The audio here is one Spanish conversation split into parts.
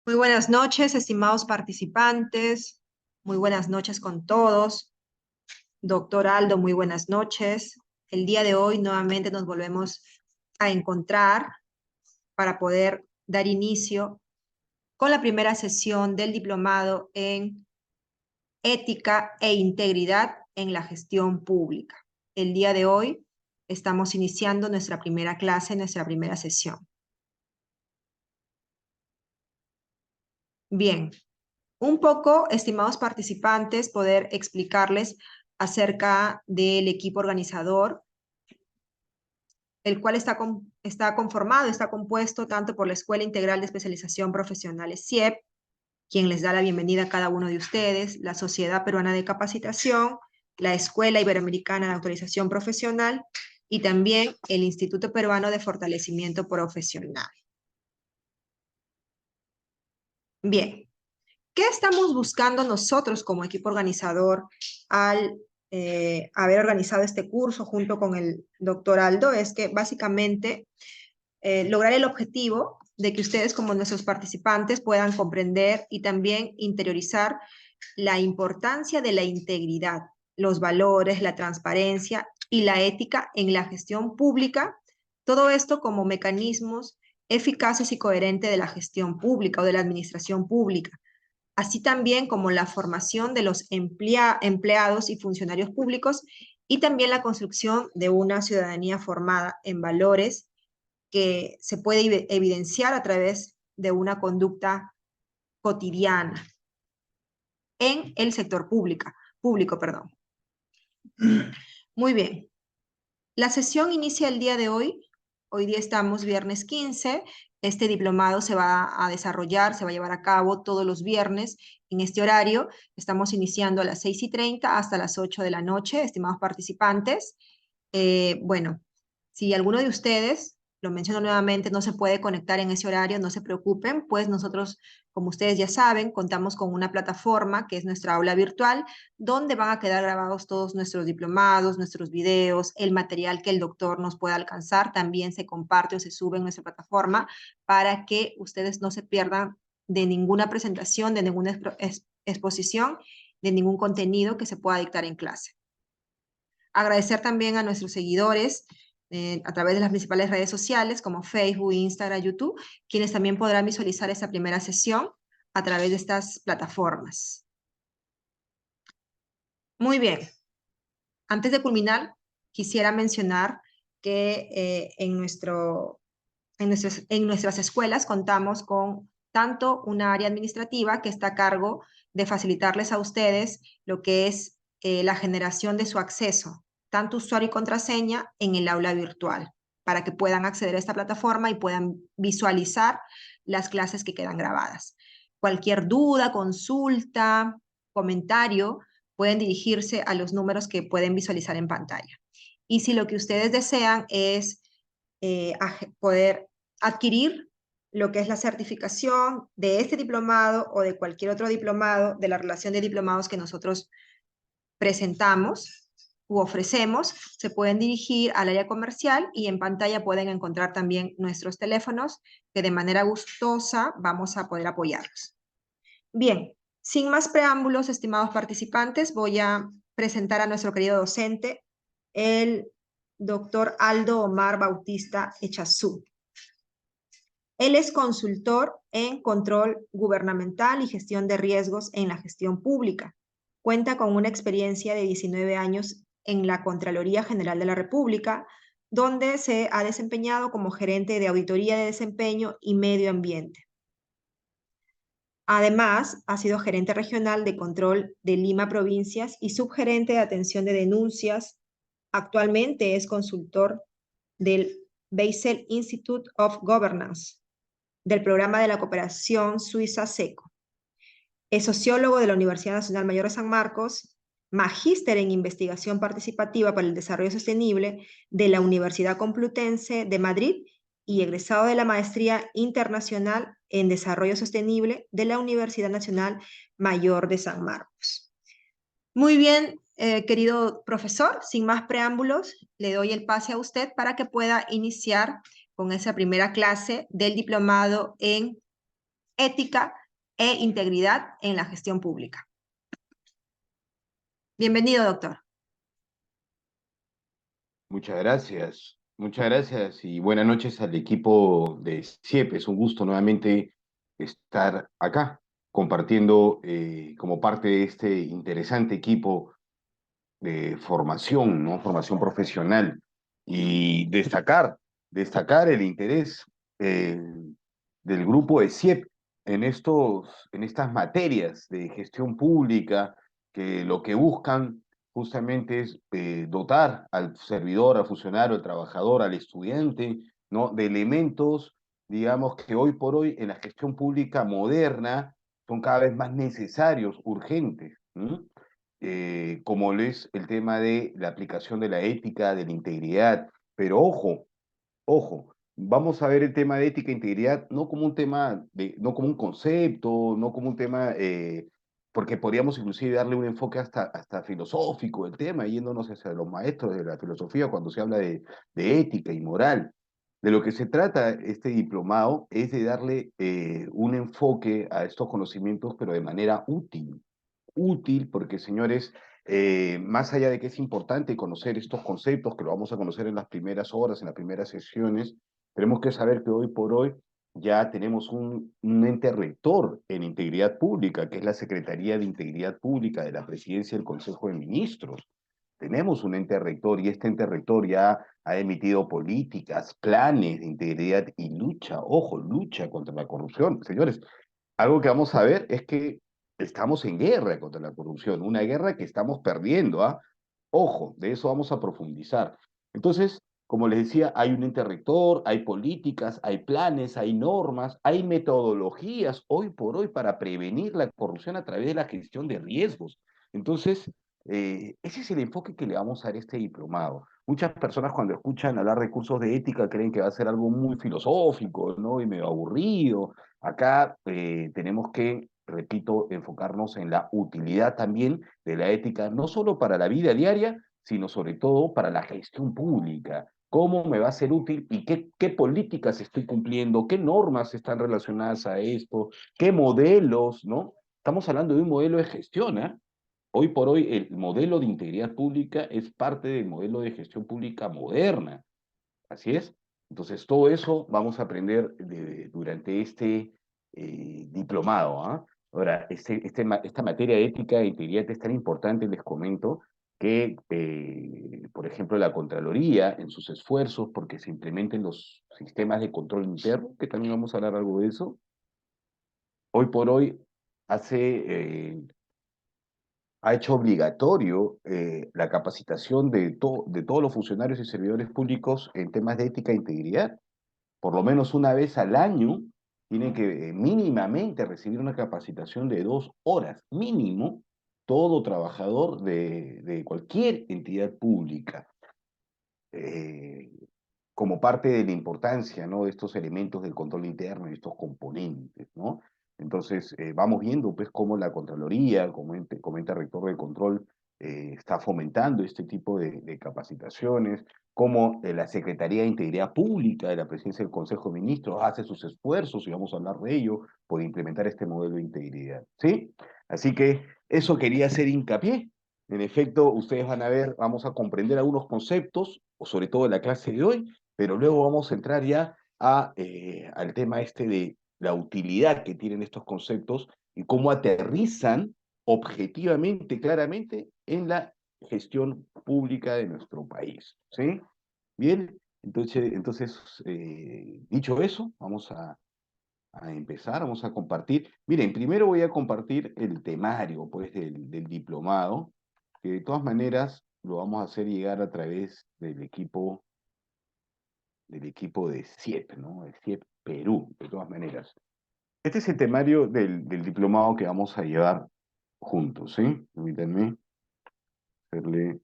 Muy buenas noches, estimados participantes. Muy buenas noches con todos. Doctor Aldo, muy buenas noches. El día de hoy nuevamente nos volvemos a encontrar para poder dar inicio con la primera sesión del diplomado en Ética e Integridad en la Gestión Pública. El día de hoy estamos iniciando nuestra primera clase, nuestra primera sesión. Bien. Un poco, estimados participantes, poder explicarles acerca del equipo organizador, el cual está conformado, está compuesto tanto por la Escuela Integral de Especialización Profesional SIEP, quien les da la bienvenida a cada uno de ustedes, la Sociedad Peruana de Capacitación, la Escuela Iberoamericana de Autorización Profesional y también el Instituto Peruano de Fortalecimiento Profesional. Bien. ¿Qué estamos buscando nosotros como equipo organizador al haber organizado este curso junto con el doctor Aldo? Es que básicamente lograr el objetivo de que ustedes como nuestros participantes puedan comprender y también interiorizar la importancia de la integridad, los valores, la transparencia y la ética en la gestión pública, todo esto como mecanismos eficaces y coherentes de la gestión pública o de la administración pública, así también como la formación de los empleados y funcionarios públicos y también la construcción de una ciudadanía formada en valores que se puede evidenciar a través de una conducta cotidiana en el sector público, perdón. Muy bien. La sesión inicia el día de hoy. Hoy día estamos viernes 15. Este diplomado se va a desarrollar, se va a llevar a cabo todos los viernes en este horario. Estamos iniciando a las 6:30 hasta las 8 de la noche, estimados participantes. Bueno, si alguno de ustedes, lo menciono nuevamente, no se puede conectar en ese horario, no se preocupen, pues nosotros, como ustedes ya saben, contamos con una plataforma que es nuestra aula virtual, donde van a quedar grabados todos nuestros diplomados, nuestros videos, el material que el doctor nos pueda alcanzar, también se comparte o se sube en nuestra plataforma para que ustedes no se pierdan de ninguna presentación, de ninguna exposición, de ningún contenido que se pueda dictar en clase. Agradecer también a nuestros seguidores a través de las principales redes sociales como Facebook, Instagram, YouTube, quienes también podrán visualizar esta primera sesión a través de estas plataformas. Muy bien. Antes de culminar, quisiera mencionar que en nuestras escuelas contamos con tanto una área administrativa que está a cargo de facilitarles a ustedes lo que es la generación de su acceso, tanto usuario y contraseña en el aula virtual, para que puedan acceder a esta plataforma y puedan visualizar las clases que quedan grabadas. Cualquier duda, consulta, comentario, pueden dirigirse a los números que pueden visualizar en pantalla. Y si lo que ustedes desean es poder adquirir lo que es la certificación de este diplomado o de cualquier otro diplomado de la relación de diplomados que nosotros presentamos u ofrecemos, se pueden dirigir al área comercial y en pantalla pueden encontrar también nuestros teléfonos que de manera gustosa vamos a poder apoyarlos. Bien, sin más preámbulos, estimados participantes, voy a presentar a nuestro querido docente, el doctor Aldo Omar Bautista Echazú. Él es consultor en control gubernamental y gestión de riesgos en la gestión pública. Cuenta con una experiencia de 19 años en la Contraloría General de la República, donde se ha desempeñado como gerente de auditoría de desempeño y medio ambiente. Además, ha sido gerente regional de control de Lima Provincias y subgerente de atención de denuncias. Actualmente es consultor del Basel Institute of Governance, del programa de la cooperación suiza SECO. Es sociólogo de la Universidad Nacional Mayor de San Marcos, magíster en investigación participativa para el desarrollo sostenible de la Universidad Complutense de Madrid y egresado de la Maestría Internacional en Desarrollo Sostenible de la Universidad Nacional Mayor de San Marcos. Muy bien, querido profesor, sin más preámbulos, le doy el pase a usted para que pueda iniciar con esa primera clase del diplomado en ética e integridad en la gestión pública. Bienvenido, doctor. Muchas gracias y buenas noches al equipo de CIEP. Es un gusto nuevamente estar acá compartiendo como parte de este interesante equipo de formación, ¿no? Formación profesional y destacar el interés eh, del grupo de CIEP en estas materias de gestión pública que lo que buscan justamente es dotar al servidor, al funcionario, al trabajador, al estudiante, ¿no? De elementos, digamos, que hoy por hoy en la gestión pública moderna son cada vez más necesarios, urgentes, ¿no? Como lo es el tema de la aplicación de la ética, de la integridad. Pero ojo, vamos a ver el tema de ética e integridad no como un tema, no como un concepto, no como un tema, porque podríamos inclusive darle un enfoque hasta filosófico del tema, yéndonos hacia los maestros de la filosofía cuando se habla de ética y moral. De lo que se trata este diplomado es de darle un enfoque a estos conocimientos, pero de manera útil porque, señores, más allá de que es importante conocer estos conceptos, que lo vamos a conocer en las primeras horas, en las primeras sesiones, tenemos que saber que hoy por hoy ya tenemos un ente rector en integridad pública, que es la Secretaría de Integridad Pública de la Presidencia del Consejo de Ministros. Tenemos un ente rector y este ente rector ya ha emitido políticas, planes de integridad y lucha, ojo, lucha contra la corrupción. Señores, algo que vamos a ver es que estamos en guerra contra la corrupción, una guerra que estamos perdiendo, ¿ah? Ojo, de eso vamos a profundizar. Entonces, como les decía, hay un ente rector, hay políticas, hay planes, hay normas, hay metodologías hoy por hoy para prevenir la corrupción a través de la gestión de riesgos. Entonces, ese es el enfoque que le vamos a dar a este diplomado. Muchas personas cuando escuchan hablar de cursos de ética creen que va a ser algo muy filosófico, ¿no? Y medio aburrido. Acá tenemos que, repito, enfocarnos en la utilidad también de la ética, no solo para la vida diaria, sino sobre todo para la gestión pública. ¿Cómo me va a ser útil y qué políticas estoy cumpliendo? ¿Qué normas están relacionadas a esto? ¿Qué modelos, no? Estamos hablando de un modelo de gestión, ¿eh? Hoy por hoy el modelo de integridad pública es parte del modelo de gestión pública moderna. Así es. Entonces, todo eso vamos a aprender durante este diplomado. ¿Ah? Ahora, esta materia de ética e integridad es tan importante, les comento, que, por ejemplo, la Contraloría, en sus esfuerzos porque se implementen los sistemas de control interno, que también vamos a hablar algo de eso, hoy por hoy ha hecho obligatorio la capacitación de todos los funcionarios y servidores públicos en temas de ética e integridad. Por lo menos una vez al año tienen que mínimamente recibir una capacitación de 2 horas, mínimo, todo trabajador de cualquier entidad pública. Eh, Como parte de la importancia, ¿no? De estos elementos del control interno y estos componentes, ¿no? Entonces, vamos viendo, pues, cómo la Contraloría, como ente rector del control, está fomentando este tipo de capacitaciones, cómo la Secretaría de Integridad Pública de la Presidencia del Consejo de Ministros hace sus esfuerzos, y vamos a hablar de ello, por implementar este modelo de integridad, ¿sí? Así que eso quería hacer hincapié. En efecto, ustedes van a ver, vamos a comprender algunos conceptos, o sobre todo en la clase de hoy, pero luego vamos a entrar ya al tema este de la utilidad que tienen estos conceptos y cómo aterrizan objetivamente, claramente, en la gestión pública de nuestro país. ¿Sí? Bien, entonces dicho eso, vamos a empezar, vamos a compartir. Miren, primero voy a compartir el temario, pues, del diplomado, que de todas maneras lo vamos a hacer llegar a través del equipo de CIEP, ¿no? De CIEP Perú, de todas maneras. Este es el temario del diplomado que vamos a llevar juntos, ¿sí? Permítanme hacerle...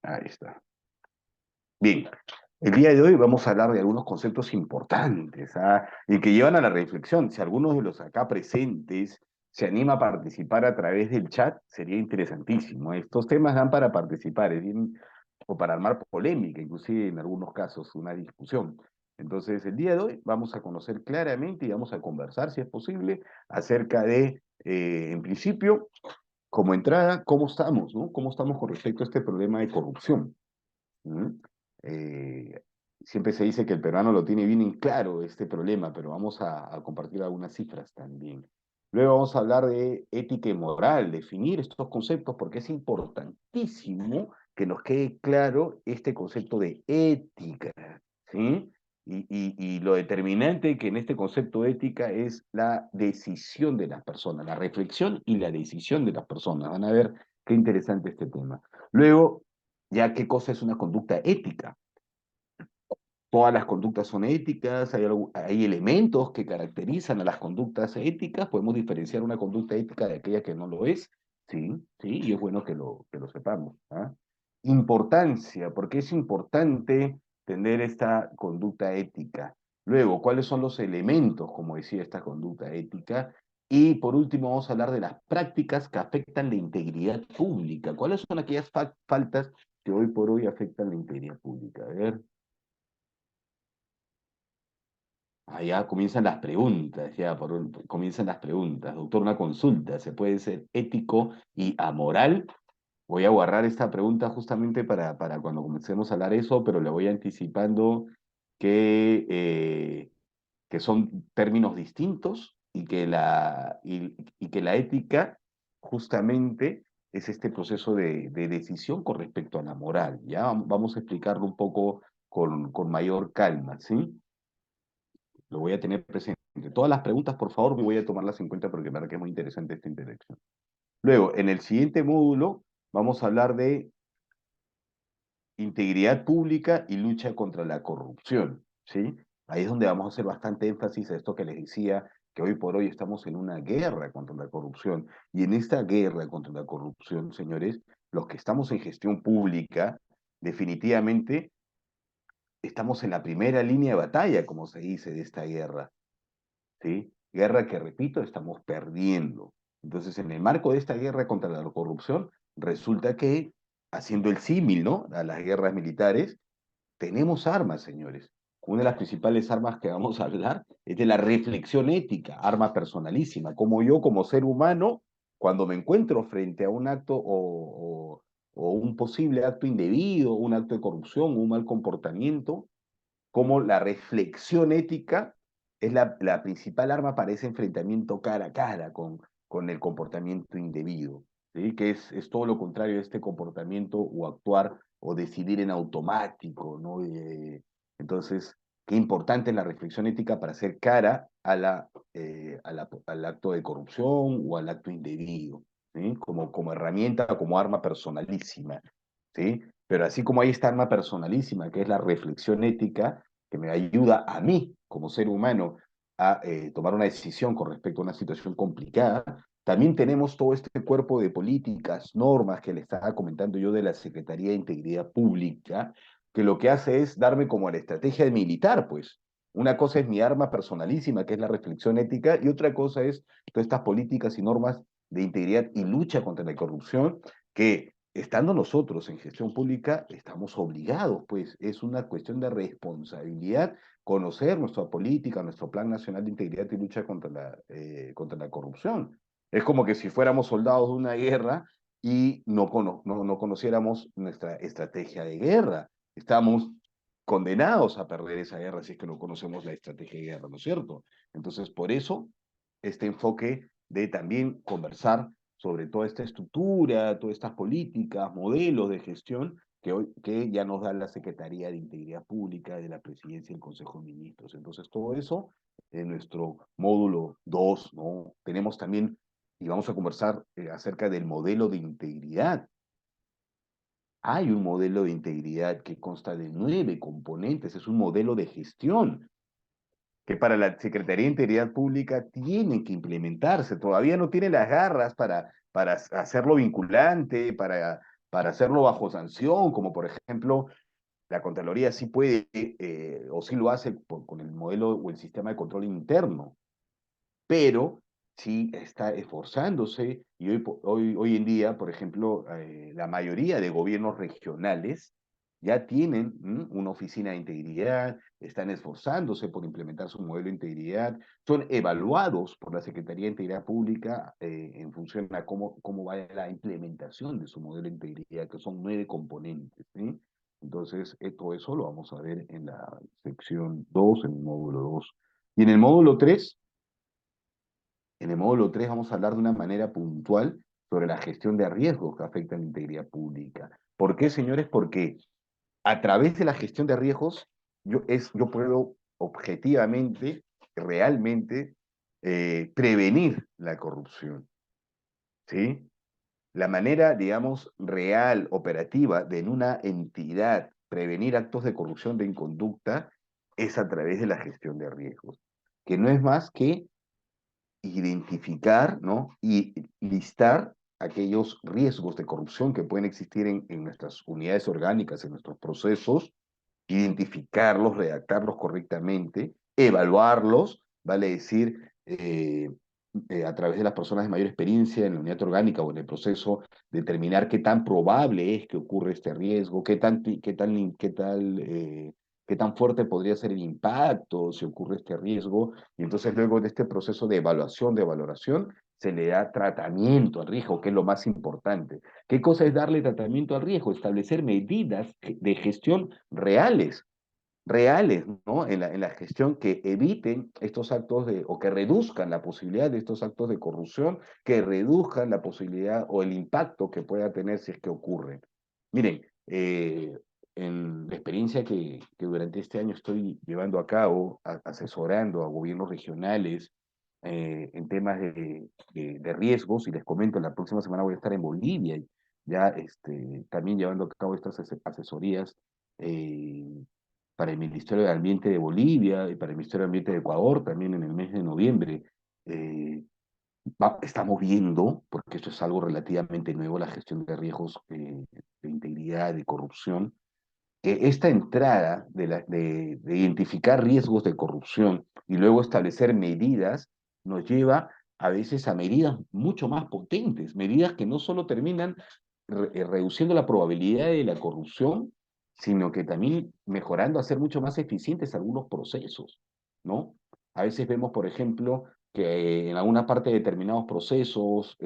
Ahí está. Bien, el día de hoy vamos a hablar de algunos conceptos importantes, ¿ah? Y que llevan a la reflexión. Si algunos de los acá presentes se anima a participar a través del chat, sería interesantísimo. Estos temas dan para participar, o para armar polémica, inclusive en algunos casos una discusión. Entonces, el día de hoy vamos a conocer claramente y vamos a conversar, si es posible, acerca de, en principio, como entrada, cómo estamos, ¿no? ¿Cómo estamos con respecto a este problema de corrupción? ¿Mm? Eh, Siempre se dice que el peruano lo tiene bien en claro este problema, pero vamos a compartir algunas cifras también. Luego vamos a hablar de ética y moral, definir estos conceptos, porque es importantísimo que nos quede claro este concepto de ética, ¿sí? Y lo determinante que en este concepto de ética es la decisión de las personas, la reflexión y la decisión de las personas. Van a ver qué interesante este tema. Luego, ya qué cosa es una conducta ética. Todas las conductas son éticas, hay elementos que caracterizan a las conductas éticas, podemos diferenciar una conducta ética de aquella que no lo es, sí, sí, y es bueno que lo sepamos. ¿Ah? Importancia, porque es importante tener esta conducta ética. Luego, ¿cuáles son los elementos, como decía, esta conducta ética? Y por último, vamos a hablar de las prácticas que afectan la integridad pública. ¿Cuáles son aquellas faltas que hoy por hoy afectan la integridad pública? A ver. Allá comienzan las preguntas, comienzan las preguntas. Doctor, una consulta, ¿se puede ser ético y amoral? Voy a guardar esta pregunta justamente para cuando comencemos a hablar eso, pero le voy anticipando que, que son términos distintos y que la ética justamente es este proceso de decisión con respecto a la moral. Ya vamos a explicarlo un poco con mayor calma, ¿sí? Lo voy a tener presente. Todas las preguntas, por favor, me voy a tomarlas en cuenta porque me parece que es muy interesante esta interacción. Luego, en el siguiente módulo, vamos a hablar de integridad pública y lucha contra la corrupción, ¿sí? Ahí es donde vamos a hacer bastante énfasis a esto que les decía, que hoy por hoy estamos en una guerra contra la corrupción. Y en esta guerra contra la corrupción, señores, los que estamos en gestión pública, definitivamente estamos en la primera línea de batalla, como se dice, de esta guerra. ¿Sí? Guerra que, repito, estamos perdiendo. Entonces, en el marco de esta guerra contra la corrupción, resulta que, haciendo el símil, ¿no? A las guerras militares, tenemos armas, señores. Una de las principales armas que vamos a hablar es de la reflexión ética, arma personalísima. Como yo, como ser humano, cuando me encuentro frente a un acto o un posible acto indebido, un acto de corrupción, un mal comportamiento, como la reflexión ética es la principal arma para ese enfrentamiento cara a cara con el comportamiento indebido, ¿sí? Que es todo lo contrario a este comportamiento o actuar o decidir en automático, ¿no? Entonces, qué importante es la reflexión ética para hacer cara al acto de corrupción o al acto indebido, ¿sí? Como herramienta, como arma personalísima, ¿sí? Pero así como hay esta arma personalísima, que es la reflexión ética, que me ayuda a mí, como ser humano, a tomar una decisión con respecto a una situación complicada, también tenemos todo este cuerpo de políticas, normas que le estaba comentando yo de la Secretaría de Integridad Pública, que lo que hace es darme como la estrategia militar, pues. Una cosa es mi arma personalísima, que es la reflexión ética, y otra cosa es todas estas políticas y normas de integridad y lucha contra la corrupción que estando nosotros en gestión pública, estamos obligados, pues es una cuestión de responsabilidad conocer nuestra política, nuestro Plan Nacional de Integridad y Lucha contra la corrupción. Es como que si fuéramos soldados de una guerra y no conociéramos nuestra estrategia de guerra. Estamos condenados a perder esa guerra si es que no conocemos la estrategia de guerra, ¿no es cierto? Entonces, por eso, este enfoque de también conversar sobre toda esta estructura, todas estas políticas, modelos de gestión que ya nos da la Secretaría de Integridad Pública de la Presidencia y el Consejo de Ministros. Entonces, todo eso en nuestro módulo 2, ¿no? Tenemos también, y vamos a conversar acerca del modelo de integridad. Hay un modelo de integridad que consta de 9 componentes, es un modelo de gestión que para la Secretaría de Integridad Pública tiene que implementarse. Todavía no tiene las garras para hacerlo vinculante, para hacerlo bajo sanción, como por ejemplo la Contraloría sí puede o sí lo hace con el modelo o el sistema de control interno, pero sí está esforzándose y hoy en día, por ejemplo, la mayoría de gobiernos regionales ya tienen una oficina de integridad, están esforzándose por implementar su modelo de integridad, son evaluados por la Secretaría de Integridad Pública en función a cómo va la implementación de su modelo de integridad, que son 9 componentes, ¿sí? Entonces, todo eso lo vamos a ver en la sección 2, en el módulo 2. Y en el módulo 3 vamos a hablar de una manera puntual sobre la gestión de riesgos que afectan la integridad pública. ¿Por qué, señores? Porque a través de la gestión de riesgos, yo puedo objetivamente, realmente, prevenir la corrupción, ¿sí? La manera, digamos, real, operativa, de en una entidad prevenir actos de corrupción, de inconducta, es a través de la gestión de riesgos, que no es más que identificar, ¿no? Y listar aquellos riesgos de corrupción que pueden existir en nuestras unidades orgánicas, en nuestros procesos, identificarlos, redactarlos correctamente, evaluarlos, vale decir, a través de las personas de mayor experiencia en la unidad orgánica o en el proceso, determinar qué tan probable es que ocurra este riesgo, qué tan fuerte podría ser el impacto si ocurre este riesgo, y entonces luego de este proceso de evaluación, de valoración, se le da tratamiento al riesgo, que es lo más importante. ¿Qué cosa es darle tratamiento al riesgo? Establecer medidas de gestión reales, ¿no? En la gestión que eviten estos actos o que reduzcan la posibilidad de estos actos de corrupción, que reduzcan la posibilidad o el impacto que pueda tener si es que ocurren. Miren, en la experiencia que durante este año estoy llevando a cabo, asesorando a gobiernos regionales en temas de riesgos, y les comento, la próxima semana voy a estar en Bolivia, ya también llevando a cabo estas asesorías eh, para el Ministerio de Ambiente de Bolivia y para el Ministerio de Ambiente de Ecuador también en el mes de noviembre. Eh, Estamos viendo, porque esto es algo relativamente nuevo, la gestión de riesgos de integridad, de corrupción, esta entrada de identificar riesgos de corrupción y luego establecer medidas nos lleva a veces a medidas mucho más potentes, medidas que no solo terminan reduciendo la probabilidad de la corrupción, sino que también mejorando, hacer mucho más eficientes algunos procesos, ¿no? A veces vemos, por ejemplo, que en alguna parte de determinados procesos,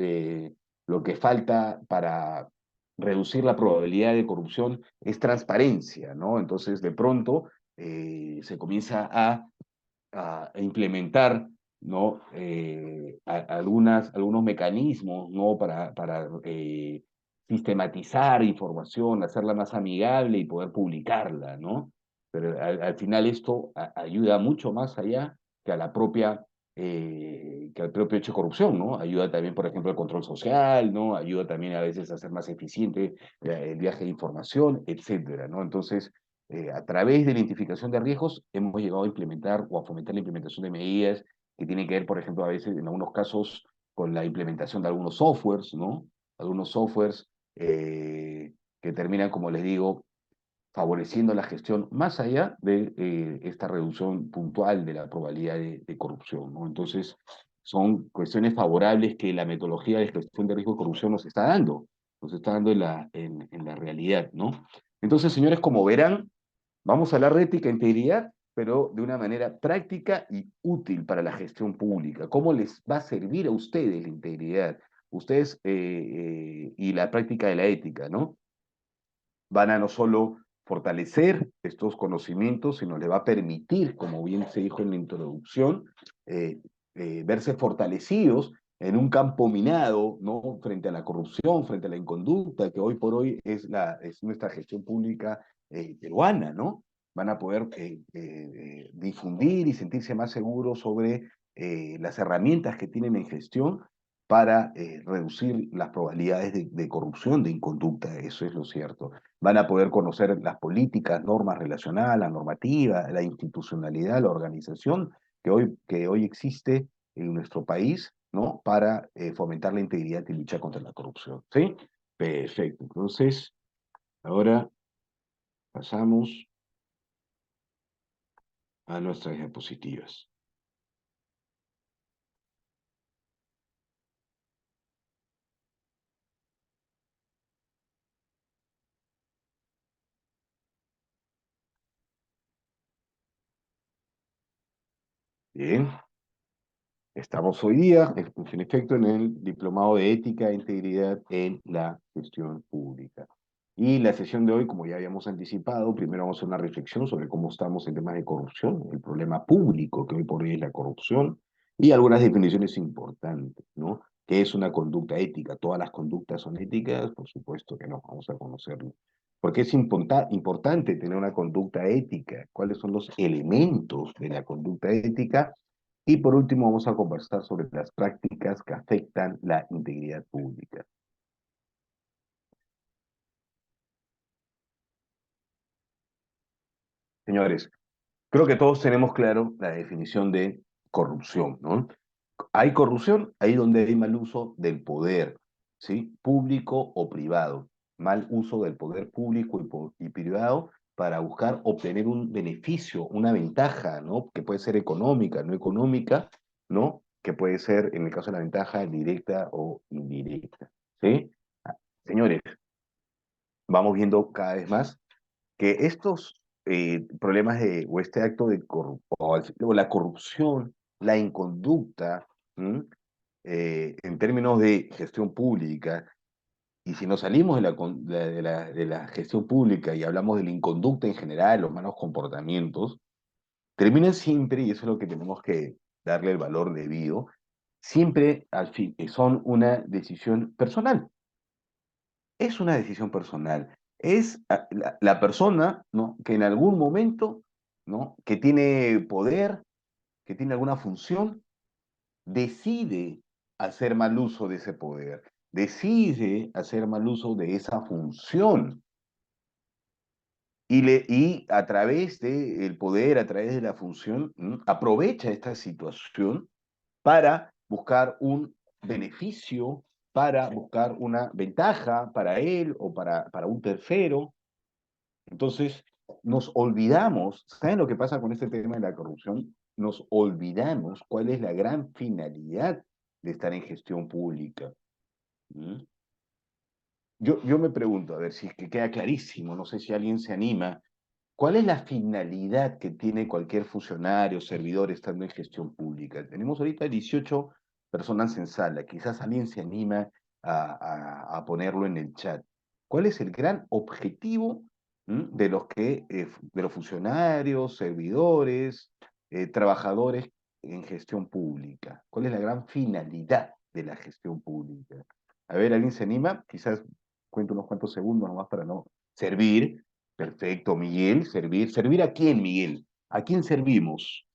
lo que falta para reducir la probabilidad de corrupción es transparencia, ¿no? Entonces, de pronto, se comienza a implementar, ¿no? Algunos mecanismos, ¿no? Para sistematizar información, hacerla más amigable y poder publicarla, ¿no? Pero al final esto ayuda mucho más allá que a la propia que al propio hecho de corrupción, ¿no? Ayuda también, por ejemplo, al control social, ¿no? Ayuda también a veces a hacer más eficiente el viaje de información, etcétera, ¿no? Entonces, a través de la identificación de riesgos, hemos llegado a implementar o a fomentar la implementación de medidas que tienen que ver, por ejemplo, a veces, en algunos casos, con la implementación de algunos softwares, ¿no? Algunos softwares que terminan, como les digo, favoreciendo la gestión más allá de esta reducción puntual de la probabilidad de corrupción, ¿no? Entonces, son cuestiones favorables que la metodología de gestión de riesgo de corrupción nos está dando en la realidad, ¿no? Entonces, señores, como verán, vamos a hablar de ética e integridad, pero de una manera práctica y útil para la gestión pública. ¿Cómo les va a servir a ustedes la integridad? Ustedes y la práctica de la ética, ¿no? Van a no solo fortalecer estos conocimientos, sino le va a permitir, como bien se dijo en la introducción, eh, verse fortalecidos en un campo minado, ¿no? Frente a la corrupción, frente a la inconducta, que hoy por hoy es nuestra gestión pública peruana, ¿no? Van a poder difundir y sentirse más seguros sobre las herramientas que tienen en gestión para reducir las probabilidades de corrupción, de inconducta, eso es lo cierto. Van a poder conocer las políticas, normas relacionadas, la normativa, la institucionalidad, la organización que hoy existe en nuestro país, ¿no? Para fomentar la integridad y luchar contra la corrupción. ¿Sí? Perfecto. Entonces, ahora pasamos a nuestras diapositivas. Bien, estamos hoy día, en efecto, en el Diplomado de Ética e Integridad en la Gestión Pública. Y la sesión de hoy, como ya habíamos anticipado, primero vamos a hacer una reflexión sobre cómo estamos en temas de corrupción, el problema público que hoy por hoy es la corrupción, y algunas definiciones importantes, ¿no? ¿Qué es una conducta ética? ¿Todas las conductas son éticas? Por supuesto que no, vamos a conocerlo. ¿Por qué es importante tener una conducta ética? ¿Cuáles son los elementos de la conducta ética? Y por último, vamos a conversar sobre las prácticas que afectan la integridad pública. Señores, creo que todos tenemos claro la definición de corrupción, ¿no? Hay corrupción ahí donde hay mal uso del poder, ¿sí? Público o privado. Mal uso del poder público y privado para buscar obtener un beneficio, una ventaja, ¿no? Que puede ser económica, no económica, ¿no? Que puede ser, en el caso de la ventaja, directa o indirecta, ¿sí? Ah, señores, vamos viendo cada vez más que estos problemas o este acto de corrupción, o la corrupción, la inconducta, ¿m? En términos de gestión pública, y si nos salimos de la gestión pública y hablamos de la inconducta en general, los malos comportamientos, terminan siempre, y eso es lo que tenemos que darle el valor debido, siempre al fin, son una decisión personal. Es una decisión personal. Es la persona, ¿no? Que en algún momento, ¿no? Que tiene poder, que tiene alguna función, decide hacer mal uso de ese poder, decide hacer mal uso de esa función. Y a través del poder, a través de la función, aprovecha esta situación para buscar un beneficio, para buscar una ventaja para él o para un tercero. Entonces, nos olvidamos, ¿saben lo que pasa con este tema de la corrupción? Nos olvidamos cuál es la gran finalidad de estar en gestión pública. ¿Mm? Yo me pregunto, a ver si es que queda clarísimo, no sé si alguien se anima. ¿Cuál es la finalidad que tiene cualquier funcionario, servidor estando en gestión pública? Tenemos ahorita 18 personas en sala, quizás alguien se anima a ponerlo en el chat. ¿Cuál es el gran objetivo de de los funcionarios, servidores, trabajadores en gestión pública? ¿Cuál es la gran finalidad de la gestión pública? A ver, ¿alguien se anima? Quizás cuento unos cuantos segundos nomás para no servir. Perfecto, Miguel, servir. ¿Servir a quién, Miguel? ¿A quién servimos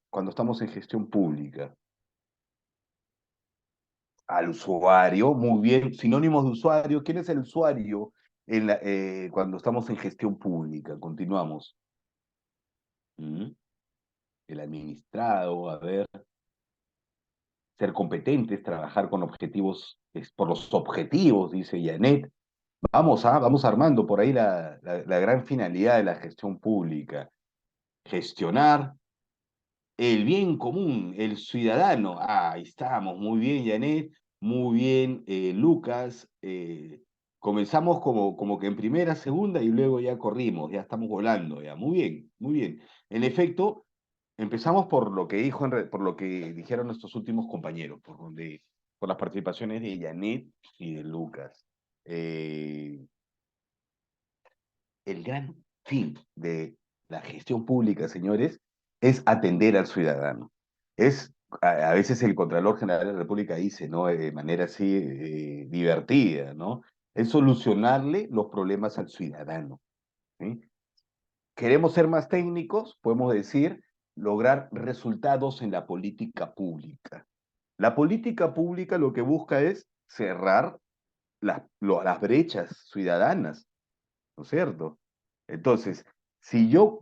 cuando estamos en gestión pública? Al usuario, muy bien. Sinónimos de usuario. ¿Quién es el usuario cuando estamos en gestión pública? Continuamos. ¿Mm? El administrado, a ver, ser competentes, trabajar con objetivos, por los objetivos, dice Janet. Vamos armando por ahí la gran finalidad de la gestión pública. Gestionar el bien común, el ciudadano. Ah, ahí estamos, muy bien, Janet, muy bien, Lucas. Comenzamos como que en primera, segunda y luego ya corrimos, ya estamos volando, ya. Muy bien, muy bien. En efecto, empezamos por lo que por lo que dijeron nuestros últimos compañeros, por las participaciones de Janet y de Lucas. Eh, el gran fin de la gestión pública, señores, es atender al ciudadano. Es, a veces el Contralor General de la República dice, ¿no? De manera así divertida, ¿no? Es solucionarle los problemas al ciudadano, ¿sí? Queremos ser más técnicos, podemos decir, lograr resultados en la política pública. La política pública lo que busca es cerrar las brechas ciudadanas, ¿no es cierto? Entonces, si yo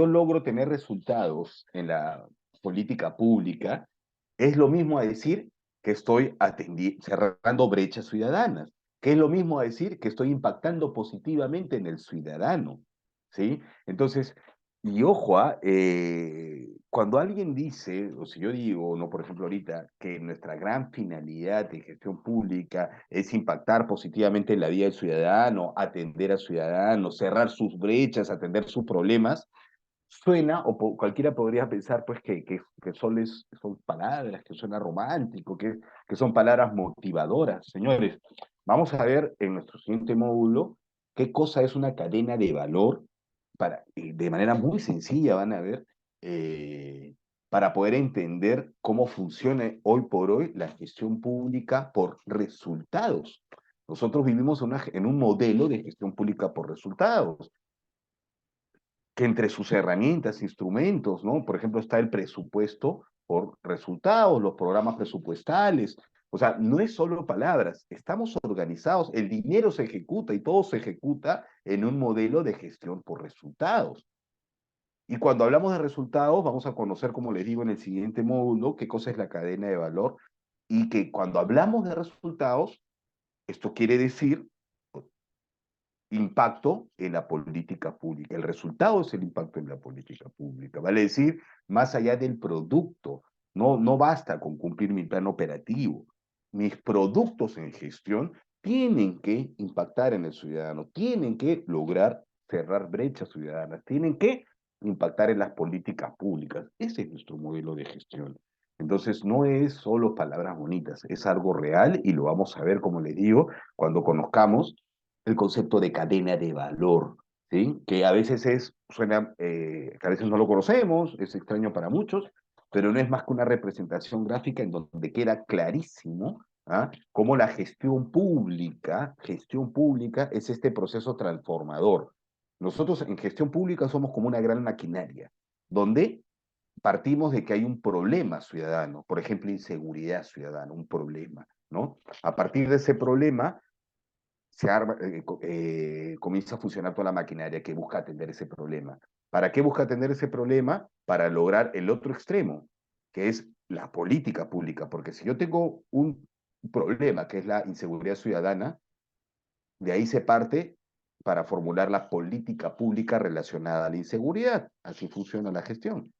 logro tener resultados en la política pública, es lo mismo a decir que estoy cerrando brechas ciudadanas, que es lo mismo a decir que estoy impactando positivamente en el ciudadano, ¿sí? Entonces, y ojo, cuando alguien dice, o si yo digo, no, por ejemplo, ahorita, que nuestra gran finalidad de gestión pública es impactar positivamente en la vida del ciudadano, atender al ciudadano, cerrar sus brechas, atender sus problemas, suena, cualquiera podría pensar pues que son palabras, que suena romántico, que son palabras motivadoras. Señores, vamos a ver en nuestro siguiente módulo qué cosa es una cadena de valor de manera muy sencilla, van a ver, para poder entender cómo funciona hoy por hoy la gestión pública por resultados. Nosotros vivimos en un modelo de gestión pública por resultados que entre sus herramientas, instrumentos, ¿no? Por ejemplo, está el presupuesto por resultados, los programas presupuestales. O sea, no es solo palabras, estamos organizados, el dinero se ejecuta y todo se ejecuta en un modelo de gestión por resultados. Y cuando hablamos de resultados, vamos a conocer, como les digo en el siguiente módulo, qué cosa es la cadena de valor y que cuando hablamos de resultados, esto quiere decir impacto en la política pública. El resultado es el impacto en la política pública. Vale decir, más allá del producto, no basta con cumplir mi plan operativo. Mis productos en gestión tienen que impactar en el ciudadano, tienen que lograr cerrar brechas ciudadanas, tienen que impactar en las políticas públicas. Ese es nuestro modelo de gestión. Entonces, no es solo palabras bonitas, es algo real y lo vamos a ver, como les digo, cuando conozcamos el concepto de cadena de valor, ¿sí? Que a veces suena, que a veces no lo conocemos, es extraño para muchos, pero no es más que una representación gráfica en donde queda clarísimo, ¿ah? Cómo la gestión pública es este proceso transformador. Nosotros en gestión pública somos como una gran maquinaria, donde partimos de que hay un problema ciudadano, por ejemplo, inseguridad ciudadana, un problema, ¿no? A partir de ese problema, comienza a funcionar toda la maquinaria que busca atender ese problema. ¿Para qué busca atender ese problema? Para lograr el otro extremo, que es la política pública, porque si yo tengo un problema que es la inseguridad ciudadana, de ahí se parte para formular la política pública relacionada a la inseguridad. Así funciona la gestión.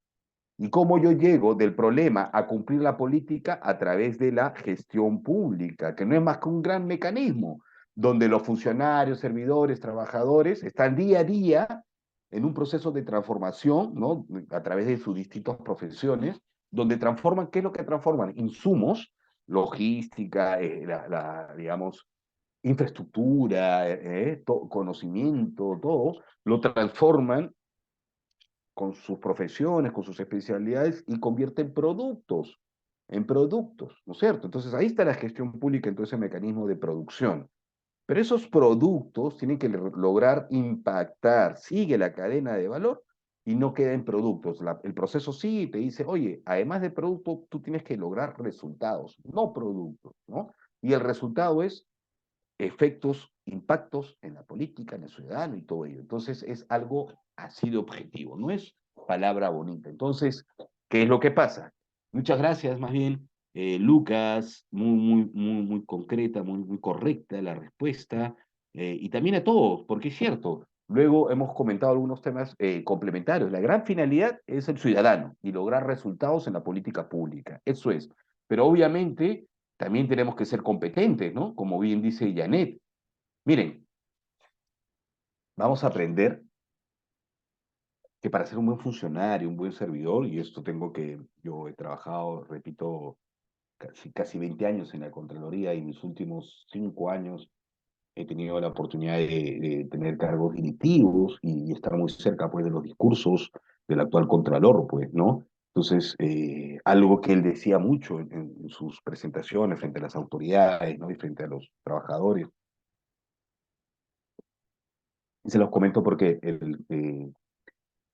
¿Y cómo yo llego del problema a cumplir la política? A través de la gestión pública, que no es más que un gran mecanismo, donde los funcionarios, servidores, trabajadores están día a día en un proceso de transformación, ¿no? A través de sus distintas profesiones, donde transforman, ¿qué es lo que transforman? Insumos, logística, digamos, infraestructura, conocimiento, todo, lo transforman con sus profesiones, con sus especialidades y convierte en productos, ¿no es cierto? Entonces ahí está la gestión pública en todo ese mecanismo de producción. Pero esos productos tienen que lograr impactar, sigue la cadena de valor y no queda en productos. El proceso sí te dice, oye, además de producto, tú tienes que lograr resultados, no productos, ¿no? Y el resultado es efectos, impactos en la política, en el ciudadano y todo ello. Entonces es algo así de objetivo, no es palabra bonita. Entonces, ¿qué es lo que pasa? Muchas gracias, más bien, Lucas, muy concreta, muy correcta la respuesta, y también a todos, porque es cierto, luego hemos comentado algunos temas complementarios. La gran finalidad es el ciudadano y lograr resultados en la política pública, eso es. Pero obviamente también tenemos que ser competentes, ¿no? Como bien dice Janet. Miren, vamos a aprender que para ser un buen funcionario, un buen servidor, y esto yo he trabajado, repito, casi 20 años en la Contraloría y mis últimos 5 años he tenido la oportunidad de tener cargos directivos y estar muy cerca, pues, de los discursos del actual Contralor, pues, ¿no? Entonces, algo que él decía mucho en sus presentaciones frente a las autoridades, ¿no? Y frente a los trabajadores. Y se los comento porque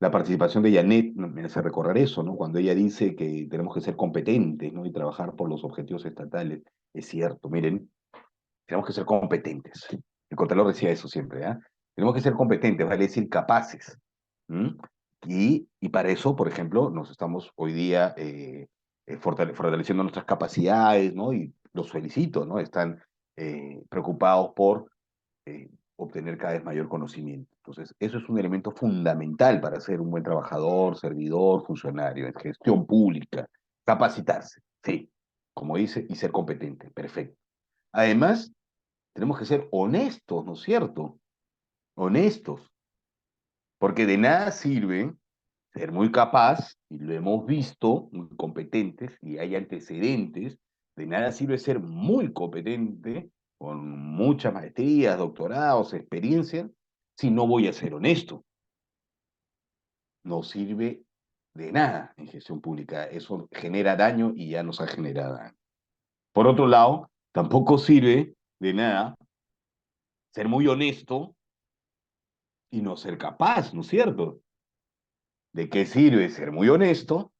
la participación de Janet me hace recordar eso, ¿no? Cuando ella dice que tenemos que ser competentes, ¿no? Y trabajar por los objetivos estatales. Es cierto, miren, tenemos que ser competentes. El Contralor decía eso siempre, ¿ah? Tenemos que ser competentes, vale decir capaces. ¿M? Y para eso, por ejemplo, nos estamos hoy día fortaleciendo nuestras capacidades, ¿no? Y los felicito, ¿no? Están preocupados por obtener cada vez mayor conocimiento. Entonces, eso es un elemento fundamental para ser un buen trabajador, servidor, funcionario, en gestión pública. Capacitarse, sí, como dice, y ser competente, perfecto. Además, tenemos que ser honestos, ¿no es cierto? Honestos, porque de nada sirve ser muy capaz, y lo hemos visto, muy competentes, y hay antecedentes. De nada sirve ser muy competente, con muchas maestrías, doctorados, experiencia, si no voy a ser honesto. No sirve de nada en gestión pública. Eso genera daño y ya nos ha generado daño. Por otro lado, tampoco sirve de nada ser muy honesto y no ser capaz, ¿no es cierto? ¿De qué sirve ser muy honesto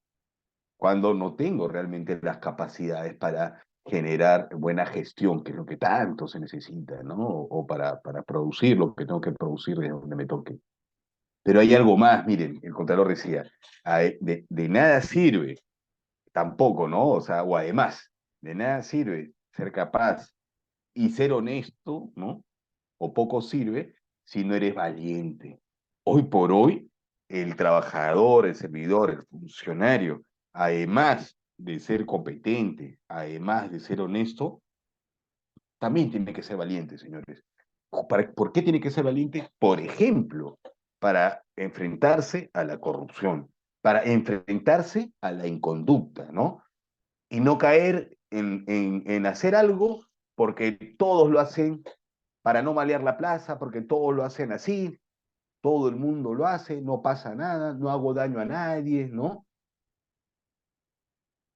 cuando no tengo realmente las capacidades para generar buena gestión, que es lo que tanto se necesita, ¿no? O para producir lo que tengo que producir de donde me toque? Pero hay algo más, miren, el Contralor decía, de nada sirve tampoco, ¿no? O sea, o además, de nada sirve ser capaz y ser honesto, ¿no? O poco sirve si no eres valiente. Hoy por hoy, el trabajador, el servidor, el funcionario, además de ser competente, además de ser honesto, también tiene que ser valiente, señores. ¿Por qué tiene que ser valiente? Por ejemplo, para enfrentarse a la corrupción, para enfrentarse a la inconducta, ¿no? Y no caer en hacer algo porque todos lo hacen para no malear la plaza, porque todos lo hacen así, todo el mundo lo hace, no pasa nada, no hago daño a nadie, ¿no?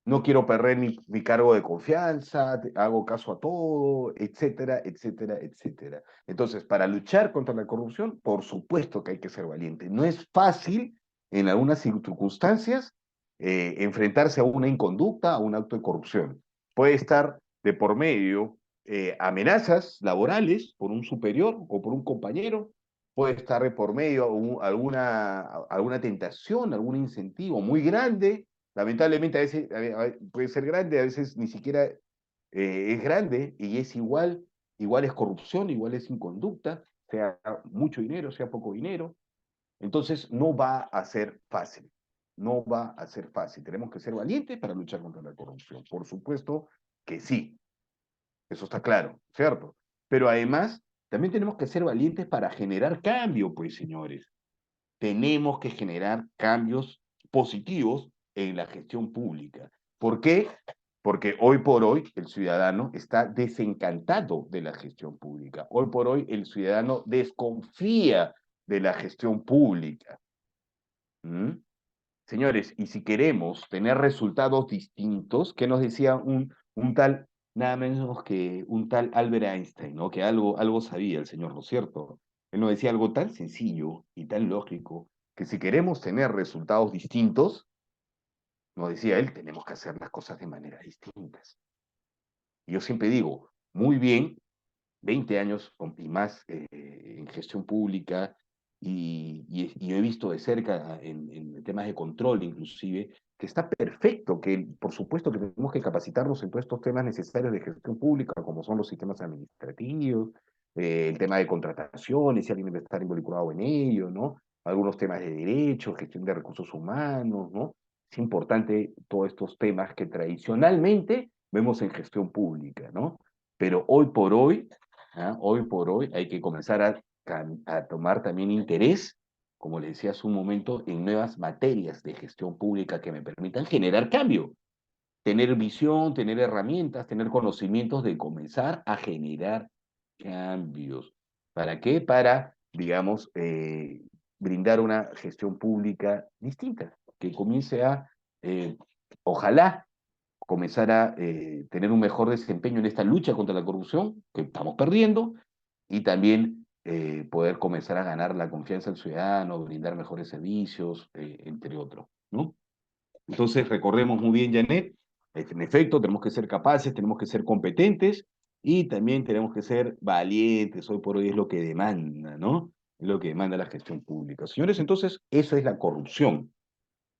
No quiero perder mi cargo de confianza, hago caso a todo, etcétera, etcétera, etcétera. Entonces, para luchar contra la corrupción, por supuesto que hay que ser valiente. No es fácil, en algunas circunstancias, enfrentarse a una inconducta, a un acto de corrupción. Puede estar de por medio amenazas laborales por un superior o por un compañero, puede estar de por medio alguna tentación, algún incentivo muy grande. Lamentablemente a veces puede ser grande, a veces ni siquiera es grande y es igual es corrupción, igual es inconducta, sea mucho dinero, sea poco dinero. Entonces no va a ser fácil, no va a ser fácil. Tenemos que ser valientes para luchar contra la corrupción. Por supuesto que sí, eso está claro, ¿cierto? Pero además, también tenemos que ser valientes para generar cambio, pues señores. Tenemos que generar cambios positivos en la gestión pública. ¿Por qué? Porque hoy por hoy el ciudadano está desencantado de la gestión pública. Hoy por hoy el ciudadano desconfía de la gestión pública. ¿Mm? Señores, y si queremos tener resultados distintos, ¿qué nos decía un tal, nada menos que un tal Albert Einstein, ¿no? Que algo sabía el señor, ¿no es cierto? Él nos decía algo tan sencillo y tan lógico, que si queremos tener resultados distintos, nos decía él, tenemos que hacer las cosas de manera distintas. Y yo siempre digo, muy bien, 20 años y más en gestión pública y yo he visto de cerca en temas de control inclusive, que está perfecto, que por supuesto que tenemos que capacitarnos en todos estos temas necesarios de gestión pública, como son los sistemas administrativos, el tema de contrataciones, si alguien debe estar involucrado en ello, ¿no? Algunos temas de derecho, gestión de recursos humanos, ¿no? Es importante todos estos temas que tradicionalmente vemos en gestión pública, ¿no? Pero hoy por hoy hay que comenzar a tomar también interés, como le decía hace un momento, en nuevas materias de gestión pública que me permitan generar cambio, tener visión, tener herramientas, tener conocimientos de comenzar a generar cambios. ¿Para qué? Para, digamos, brindar una gestión pública distinta, que comience eh, ojalá, comenzar a tener un mejor desempeño en esta lucha contra la corrupción que estamos perdiendo y también poder comenzar a ganar la confianza del ciudadano, brindar mejores servicios, entre otros, ¿no? Entonces, recordemos muy bien, Janet, en efecto, tenemos que ser capaces, tenemos que ser competentes y también tenemos que ser valientes. Hoy por hoy es lo que demanda, ¿no? Es lo que demanda la gestión pública. Señores, entonces, eso es la corrupción.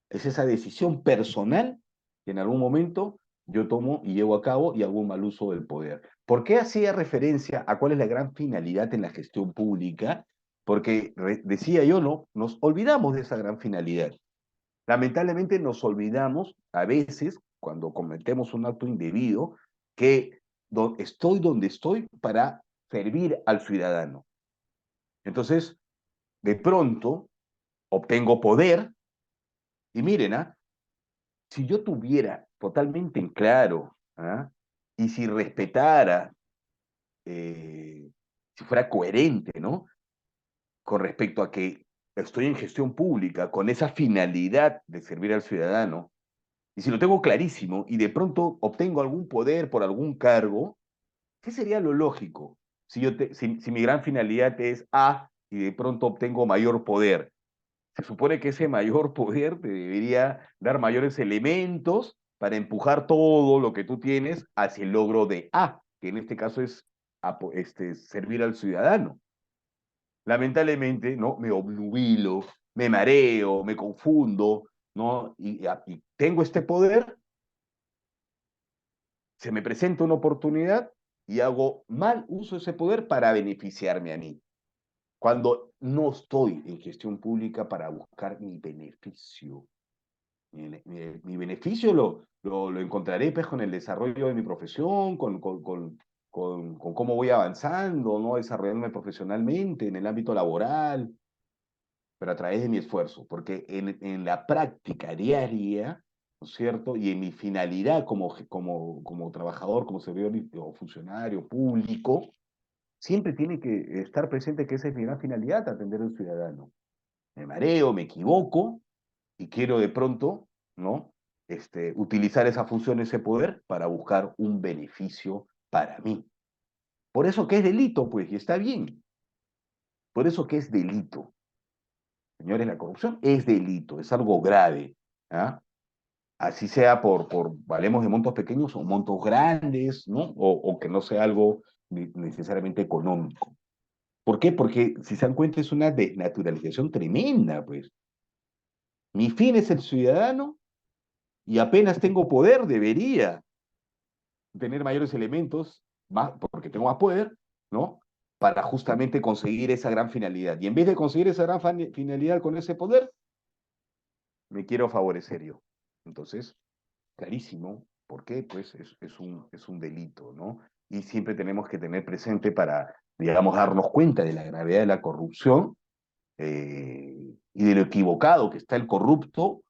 Es esa decisión personal que en algún momento yo tomo y llevo a cabo y hago un mal uso del poder. ¿Por qué hacía referencia a cuál es la gran finalidad en la gestión pública? Porque decía yo, no, nos olvidamos de esa gran finalidad. Lamentablemente nos olvidamos a veces cuando cometemos un acto indebido que estoy donde estoy para servir al ciudadano. Entonces, de pronto obtengo poder, Y miren, si yo tuviera totalmente en claro, y si respetara, si fuera coherente, ¿no? Con respecto a que estoy en gestión pública con esa finalidad de servir al ciudadano, y si lo tengo clarísimo y de pronto obtengo algún poder por algún cargo, ¿qué sería lo lógico? Si mi gran finalidad es A y de pronto obtengo mayor poder, se supone que ese mayor poder te debería dar mayores elementos para empujar todo lo que tú tienes hacia el logro de A, que en este caso es servir al ciudadano. Lamentablemente, ¿no? Me obnubilo, me mareo, me confundo, ¿no? Y tengo este poder, se me presenta una oportunidad y hago mal uso de ese poder para beneficiarme a mí. Cuando no estoy en gestión pública para buscar mi beneficio. Mi beneficio lo encontraré pues, con el desarrollo de mi profesión, con cómo voy avanzando, ¿no? Desarrollándome profesionalmente en el ámbito laboral, pero a través de mi esfuerzo, porque en la práctica diaria, ¿no es cierto? Y en mi finalidad como trabajador, como servidor o funcionario público, siempre tiene que estar presente que esa es mi gran finalidad, atender al ciudadano. Me mareo, me equivoco y quiero de pronto, ¿no? Utilizar esa función, ese poder para buscar un beneficio para mí. Por eso que es delito, pues, y está bien. Por eso que es delito. Señores, la corrupción es delito, es algo grave. ¿Ah? Así sea valemos de montos pequeños o montos grandes, ¿no? O que no sea algo necesariamente económico. ¿Por qué? Porque, si se dan cuenta, es una desnaturalización tremenda, pues. Mi fin es el ciudadano y apenas tengo poder, debería tener mayores elementos, más, porque tengo más poder, ¿no? Para justamente conseguir esa gran finalidad. Y en vez de conseguir esa gran finalidad con ese poder, me quiero favorecer yo. Entonces, clarísimo, ¿por qué? Pues es un delito, ¿no? Y siempre tenemos que tener presente para, digamos, darnos cuenta de la gravedad de la corrupción y de lo equivocado que está el corrupto.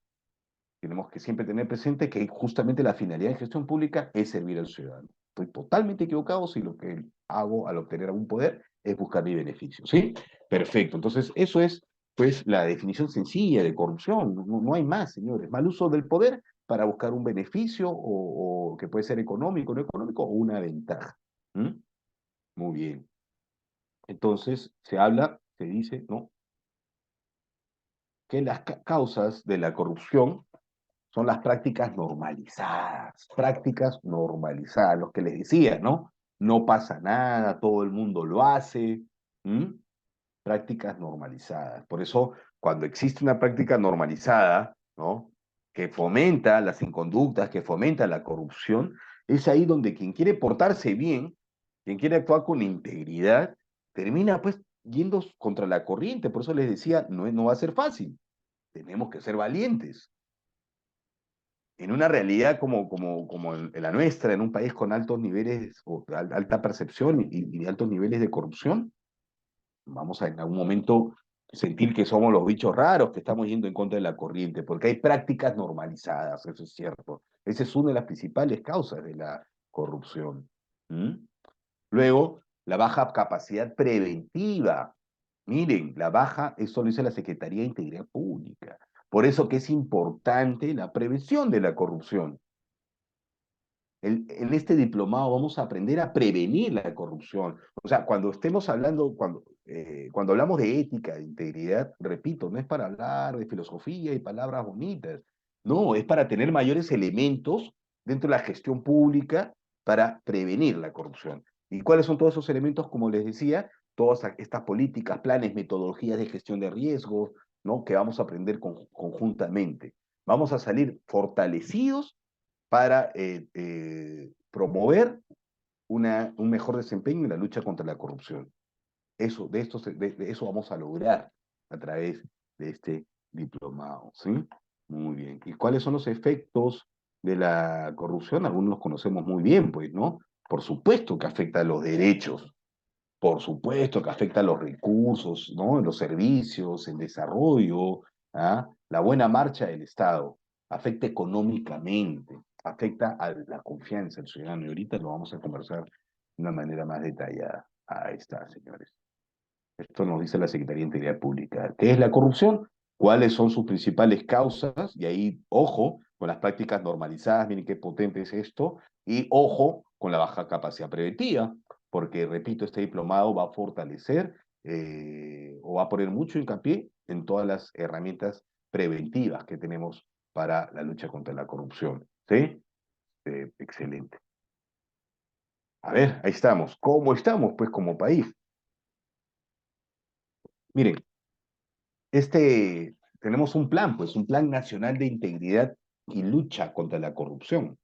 Tenemos que siempre tener presente que justamente la finalidad de gestión pública es servir al ciudadano. Estoy totalmente equivocado si lo que hago al obtener algún poder es buscar mi beneficio, ¿sí? Perfecto. Entonces, eso es, pues, la definición sencilla de corrupción. No hay más, señores. Mal uso del poder para buscar un beneficio o que puede ser económico, no económico, o una ventaja. ¿Mm? Muy bien. Entonces, se dice, ¿no? Que las causas de la corrupción son las prácticas normalizadas, los que les decía, ¿no? No pasa nada, todo el mundo lo hace, ¿m? Prácticas normalizadas. Por eso, cuando existe una práctica normalizada, ¿no? Que fomenta las inconductas, que fomenta la corrupción, es ahí donde quien quiere portarse bien, quien quiere actuar con integridad, termina pues yendo contra la corriente. Por eso les decía, no va a ser fácil. Tenemos que ser valientes en una realidad como en la nuestra, en un país con altos niveles o alta percepción y altos niveles de corrupción, vamos a en algún momento sentir que somos los bichos raros, que estamos yendo en contra de la corriente, porque hay prácticas normalizadas, eso es cierto. Esa es una de las principales causas de la corrupción. ¿Mm? Luego, la baja capacidad preventiva. Miren, eso lo dice la Secretaría de Integridad Pública. Por eso que es importante la prevención de la corrupción. En este diplomado vamos a aprender a prevenir la corrupción. O sea, cuando estemos hablando, cuando hablamos de ética, de integridad, repito, no es para hablar de filosofía y palabras bonitas. No, es para tener mayores elementos dentro de la gestión pública para prevenir la corrupción. ¿Y cuáles son todos esos elementos? Como les decía, todas estas políticas, planes, metodologías de gestión de riesgos, ¿no? Que vamos a aprender conjuntamente. Vamos a salir fortalecidos para promover un mejor desempeño en la lucha contra la corrupción. De eso vamos a lograr a través de este diplomado, ¿sí? Muy bien. ¿Y cuáles son los efectos de la corrupción? Algunos los conocemos muy bien, pues, ¿no? Por supuesto que afecta a los derechos, por supuesto que afecta a los recursos, ¿no? Los servicios, el desarrollo, ¿ah? La buena marcha del Estado afecta económicamente, afecta a la confianza del ciudadano. Y ahorita lo vamos a conversar de una manera más detallada. Ahí está, señores. Esto nos dice la Secretaría de Integridad Pública. ¿Qué es la corrupción? ¿Cuáles son sus principales causas? Y ahí, ojo, con las prácticas normalizadas, miren qué potente es esto, y ojo con la baja capacidad preventiva, porque, repito, este diplomado va a fortalecer o va a poner mucho hincapié en todas las herramientas preventivas que tenemos para la lucha contra la corrupción. ¿Sí? Excelente. A ver, ahí estamos. ¿Cómo estamos? Pues como país. Miren, tenemos un plan, pues un plan nacional de integridad y lucha contra la corrupción.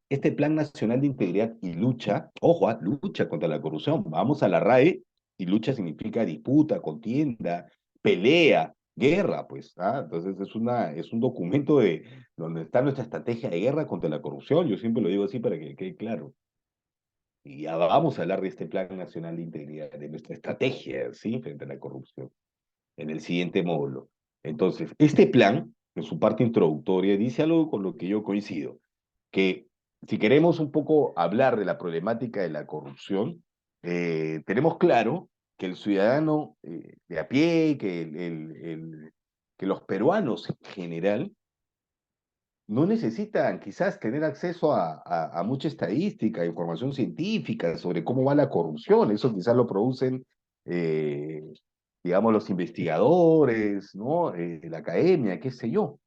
Este plan nacional de integridad y lucha, ojo, lucha contra la corrupción, vamos a la RAE, y lucha significa disputa, contienda, pelea, guerra, pues, ¿ah? Entonces es un documento donde está nuestra estrategia de guerra contra la corrupción, yo siempre lo digo así para que quede claro. Y ya vamos a hablar de este plan nacional de integridad, de nuestra estrategia, ¿sí? Frente a la corrupción en el siguiente módulo. Entonces, este plan, en su parte introductoria, dice algo con lo que yo coincido, que si queremos un poco hablar de la problemática de la corrupción, tenemos claro que el ciudadano de a pie, que los peruanos en general, no necesitan quizás tener acceso a mucha estadística, información científica sobre cómo va la corrupción. Eso quizás lo producen, eh, digamos, los investigadores, ¿no? La academia, qué sé yo.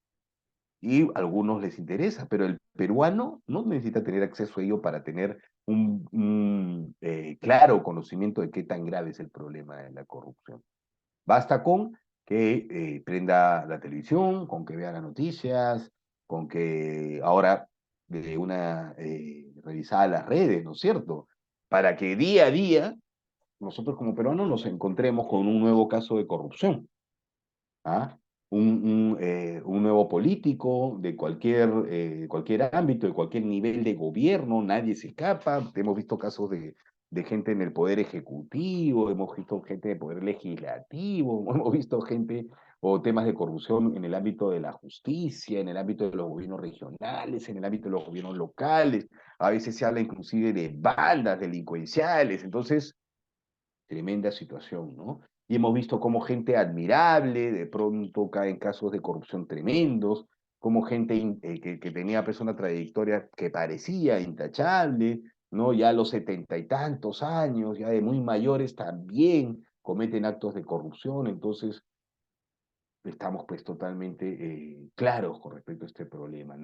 Y a algunos les interesa, pero el peruano no necesita tener acceso a ello para tener un claro conocimiento de qué tan grave es el problema de la corrupción. Basta con que prenda la televisión, con que vea las noticias, con que ahora de una revisada las redes, ¿no es cierto? Para que día a día nosotros como peruanos nos encontremos con un nuevo caso de corrupción. ¿Ah? Un nuevo político cualquier ámbito, de cualquier nivel de gobierno, nadie se escapa. Hemos visto casos de gente en el poder ejecutivo, hemos visto gente en el poder legislativo, hemos visto gente o temas de corrupción en el ámbito de la justicia, en el ámbito de los gobiernos regionales, en el ámbito de los gobiernos locales. A veces se habla inclusive de bandas delincuenciales. Entonces, tremenda situación, ¿no? Y hemos visto cómo gente admirable de pronto cae en casos de corrupción tremendos, cómo gente que tenía pues una trayectoria que parecía intachable, ¿no? Ya a los 70 y tantos años, ya de muy mayores también cometen actos de corrupción. Entonces estamos pues totalmente claros con respecto a este problema.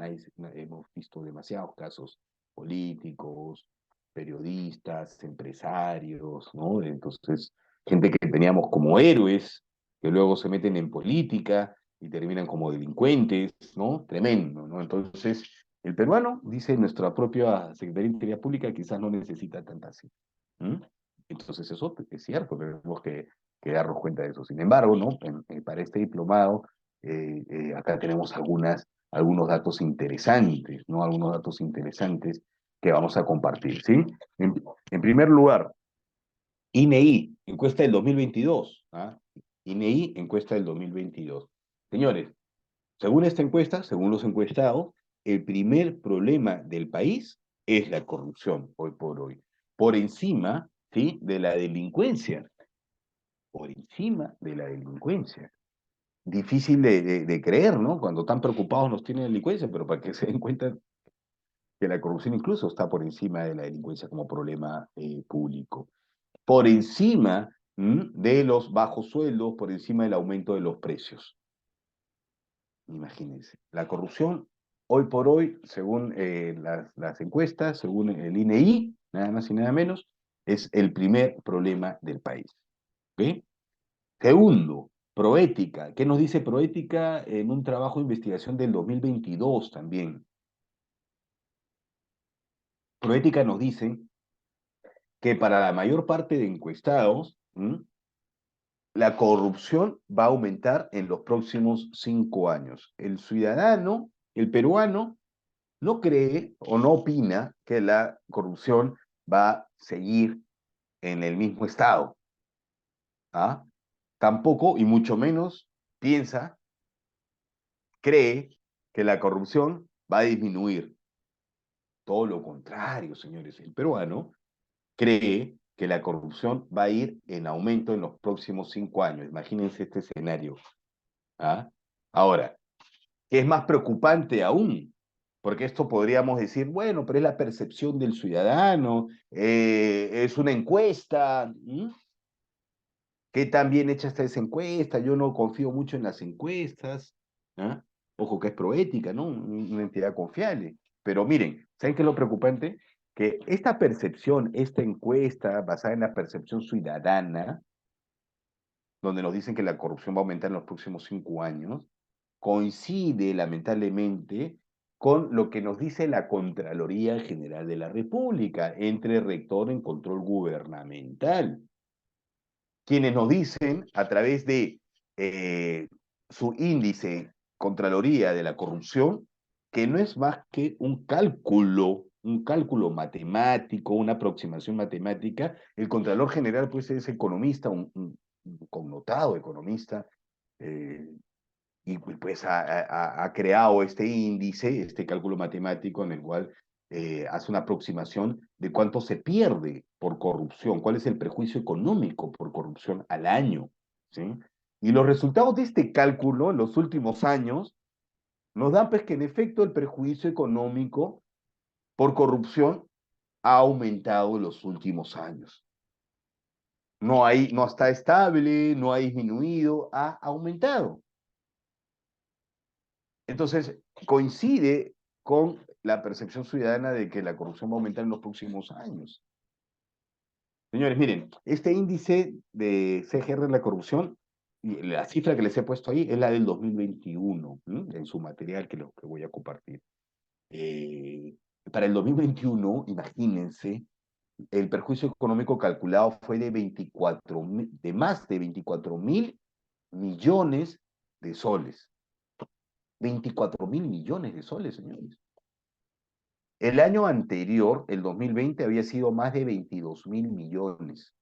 Hemos visto demasiados casos políticos, periodistas, empresarios, ¿no? Entonces, gente que teníamos como héroes, que luego se meten en política y terminan como delincuentes, ¿no? Tremendo, ¿no? Entonces, el peruano, dice nuestra propia Secretaría de Integridad Pública, quizás no necesita tanta así. ¿Mm? Entonces, eso es cierto, tenemos que darnos cuenta de eso. Sin embargo, ¿no? Para este diplomado, acá tenemos algunos datos interesantes, ¿no? Algunos datos interesantes que vamos a compartir, ¿sí? En primer lugar, INEI, encuesta del 2022, ¿ah? INEI, encuesta del 2022. Señores, según esta encuesta, según los encuestados, el primer problema del país es la corrupción, hoy por hoy, por encima, ¿sí? De la delincuencia, por encima de la delincuencia. Difícil de creer, ¿no? Cuando tan preocupados nos tiene la delincuencia, pero para que se den cuenta que la corrupción incluso está por encima de la delincuencia como problema público. Por encima de los bajos sueldos, por encima del aumento de los precios. Imagínense. La corrupción, hoy por hoy, según las encuestas, según el INEI, nada más y nada menos, es el primer problema del país. ¿Ok? Segundo, Proética. ¿Qué nos dice Proética en un trabajo de investigación del 2022 también? Proética nos dice que para la mayor parte de encuestados, la corrupción va a aumentar en los próximos 5 años. El ciudadano, el peruano, no cree o no opina que la corrupción va a seguir en el mismo estado. ¿Ah? Tampoco, y mucho menos, cree que la corrupción va a disminuir. Todo lo contrario, señores. El peruano cree que la corrupción va a ir en aumento en los próximos 5 años. Imagínense este escenario. ¿Ah? Ahora, ¿qué es más preocupante aún? Porque esto podríamos decir, bueno, pero es la percepción del ciudadano, es una encuesta. ¿Qué tan bien hecha está esa encuesta? Yo no confío mucho en las encuestas. ¿Ah? Ojo que es proética, ¿no? Una entidad confiable. Pero miren, ¿saben qué es lo preocupante? Que esta percepción, esta encuesta basada en la percepción ciudadana, donde nos dicen que la corrupción va a aumentar en los próximos 5 años, coincide lamentablemente con lo que nos dice la Contraloría General de la República, entre rector en control gubernamental, quienes nos dicen a través de su índice Contraloría de la Corrupción, que no es más que un cálculo matemático, una aproximación matemática. El Contralor General pues es economista, un connotado economista, eh, y pues ha creado este índice, este cálculo matemático en el cual hace una aproximación de cuánto se pierde por corrupción, cuál es el prejuicio económico por corrupción al año, ¿sí? Y los resultados de este cálculo en los últimos años nos dan pues que en efecto el prejuicio económico por corrupción ha aumentado en los últimos años. No está estable, no ha disminuido, ha aumentado. Entonces, coincide con la percepción ciudadana de que la corrupción va a aumentar en los próximos años. Señores, miren, este índice de CGR de la corrupción, y la cifra que les he puesto ahí es la del 2021, en su material que voy a compartir. Eh, para el 2021, imagínense, el perjuicio económico calculado fue de más de 24.000 millones de soles. 24.000 millones de soles, señores. El año anterior, el 2020, había sido más de 22.000 millones.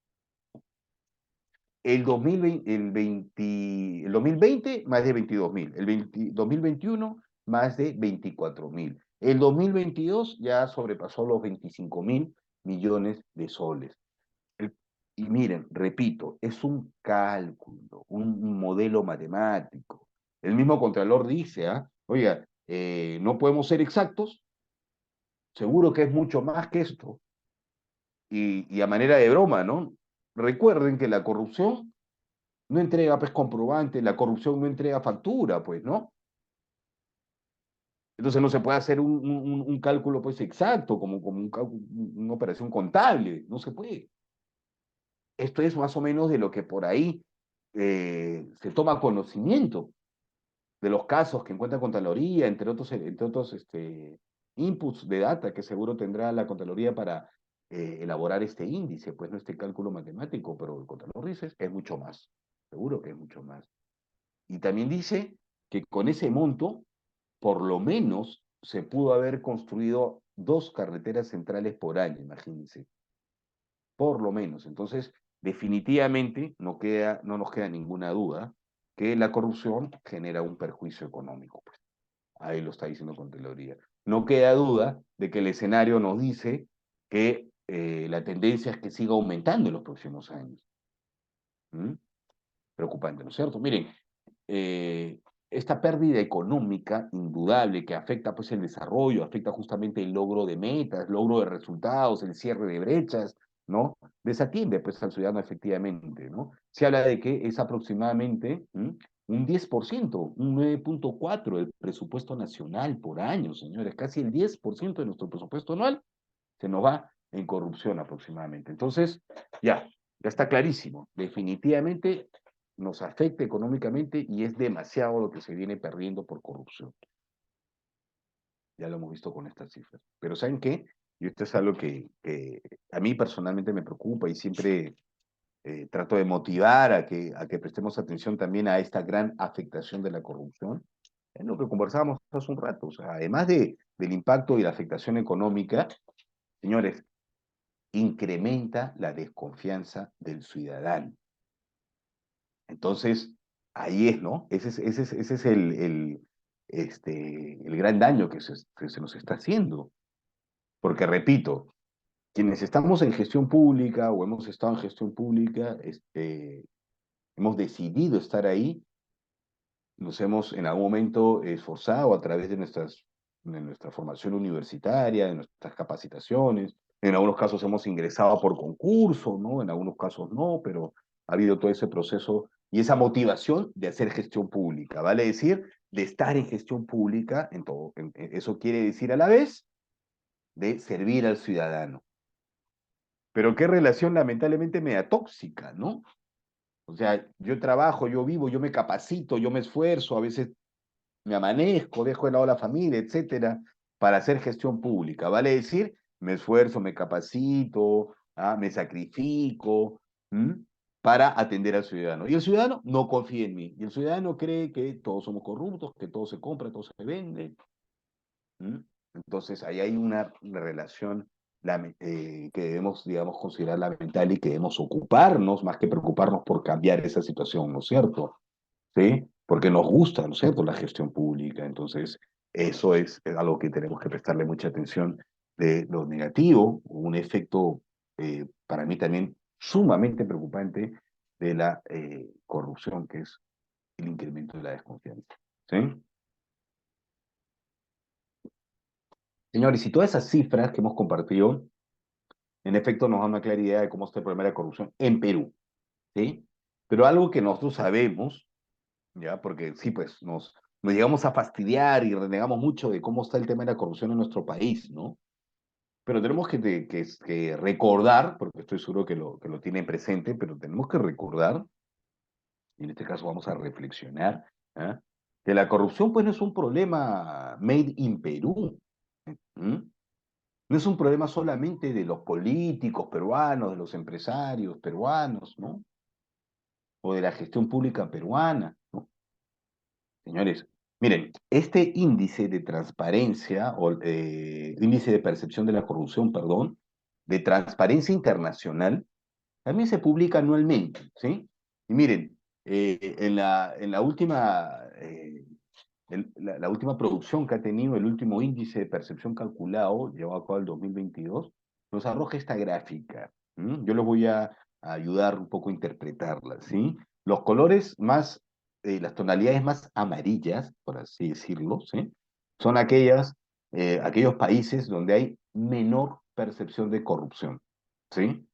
El 2020, más de 22.000. El 2021, más de 24.000. El 2022 ya sobrepasó los 25.000 millones de soles. Y miren, repito, es un cálculo, un modelo matemático. El mismo Contralor dice, oiga, no podemos ser exactos, seguro que es mucho más que esto. Y a manera de broma, ¿no? Recuerden que la corrupción no entrega pues comprobante, la corrupción no entrega factura, pues, ¿no? Entonces no se puede hacer un cálculo pues exacto, como una operación contable, no se puede. Esto es más o menos de lo que por ahí se toma conocimiento de los casos que encuentra Contraloría, entre otros inputs de data que seguro tendrá la Contraloría para elaborar este índice, pues no este cálculo matemático, pero el Contralor dice es mucho más, seguro que es mucho más. Y también dice que con ese monto, por lo menos, se pudo haber construido 2 carreteras centrales por año, imagínense, por lo menos. Entonces, definitivamente no nos queda ninguna duda que la corrupción genera un perjuicio económico, pues. Ahí lo está diciendo Contraloría. No queda duda de que el escenario nos dice que la tendencia es que siga aumentando en los próximos años. ¿Mm? Preocupante, ¿no es cierto? Miren, eh, esta pérdida económica indudable que afecta pues el desarrollo, afecta justamente el logro de metas, logro de resultados, el cierre de brechas, ¿no? Desatiende pues al ciudadano efectivamente, ¿no? Se habla de que es aproximadamente un 10%, un 9,4% del presupuesto nacional por año, señores, casi el 10% de nuestro presupuesto anual se nos va en corrupción aproximadamente. Entonces, ya está clarísimo, definitivamente nos afecta económicamente y es demasiado lo que se viene perdiendo por corrupción. Ya lo hemos visto con estas cifras. Pero ¿saben qué? Y esto es algo que a mí personalmente me preocupa y siempre trato de motivar a que prestemos atención también a esta gran afectación de la corrupción. Es lo que conversábamos hace un rato. O sea, además del impacto y la afectación económica, señores, incrementa la desconfianza del ciudadano. Entonces, ahí es, ¿no? Ese es el gran daño que se nos está haciendo. Porque, repito, quienes estamos en gestión pública o hemos estado en gestión pública, hemos decidido estar ahí, nos hemos en algún momento esforzado a través de nuestra formación universitaria, de nuestras capacitaciones. En algunos casos hemos ingresado por concurso, ¿no? En algunos casos no, pero ha habido todo ese proceso y esa motivación de hacer gestión pública, vale decir, de estar en gestión pública en todo. Eso quiere decir a la vez de servir al ciudadano. Pero qué relación lamentablemente media tóxica, ¿no? O sea, yo trabajo, yo vivo, yo me capacito, yo me esfuerzo, a veces me amanezco, dejo de lado a la familia, etcétera, para hacer gestión pública. Vale decir, me esfuerzo, me capacito, me sacrifico, ¿m? Para atender al ciudadano. Y el ciudadano no confía en mí. Y el ciudadano cree que todos somos corruptos, que todo se compra, todo se vende. ¿M? Entonces, ahí hay una relación que debemos, digamos, considerar lamentable y que debemos ocuparnos, más que preocuparnos por cambiar esa situación, ¿no es cierto? ¿Sí? Porque nos gusta, ¿no es cierto?, la gestión pública. Entonces, eso es algo que tenemos que prestarle mucha atención de lo negativo, un efecto para mí también sumamente preocupante de la corrupción, que es el incremento de la desconfianza. ¿Sí? Señores, y todas esas cifras que hemos compartido, en efecto, nos dan una clara idea de cómo está el problema de la corrupción en Perú. ¿Sí? Pero algo que nosotros sabemos, ¿ya? Porque sí, pues nos llegamos a fastidiar y renegamos mucho de cómo está el tema de la corrupción en nuestro país, ¿no? Pero tenemos que recordar, porque estoy seguro que lo tienen presente, pero tenemos que recordar, y en este caso vamos a reflexionar, ¿ah? Que la corrupción pues no es un problema made in Perú, ¿m? No es un problema solamente de los políticos peruanos, de los empresarios peruanos, ¿no? O de la gestión pública peruana, ¿no? Señores, miren, este índice de transparencia, o índice de percepción de la corrupción, perdón, de Transparencia Internacional, también se publica anualmente, ¿sí? Y miren, en la última, la última producción que ha tenido el último índice de percepción calculado, llevado a cabo el 2022, nos arroja esta gráfica. Yo les voy a ayudar un poco a interpretarla, ¿sí? Los colores más, las tonalidades más amarillas, por así decirlo, ¿sí? Son aquellos países donde hay menor percepción de corrupción, ¿sí?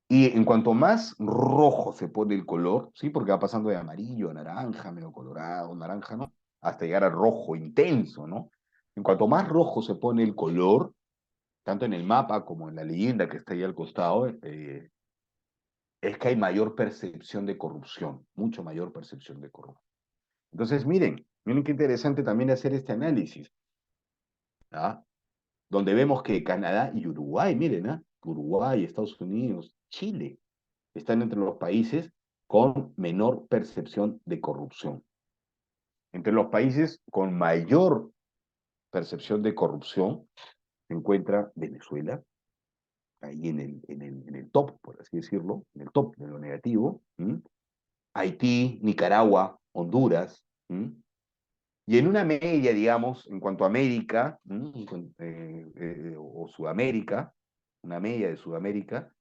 Y en cuanto más rojo se pone el color, ¿sí? Porque va pasando de amarillo a naranja, medio colorado, naranja, ¿no? Hasta llegar al rojo intenso, ¿no? En cuanto más rojo se pone el color, tanto en el mapa como en la leyenda que está ahí al costado, es que hay mayor percepción de corrupción, mucho mayor percepción de corrupción. Entonces, miren qué interesante también hacer este análisis, ¿ah? Donde vemos que Canadá y Uruguay, miren, ¿ah? Uruguay, Estados Unidos, Chile, están entre los países con menor percepción de corrupción. Entre los países con mayor percepción de corrupción se encuentra Venezuela, ahí en el top, por así decirlo, en el top de lo negativo. Haití, Nicaragua, Honduras. Y en una media, digamos, en cuanto a América, o Sudamérica, una media de Sudamérica,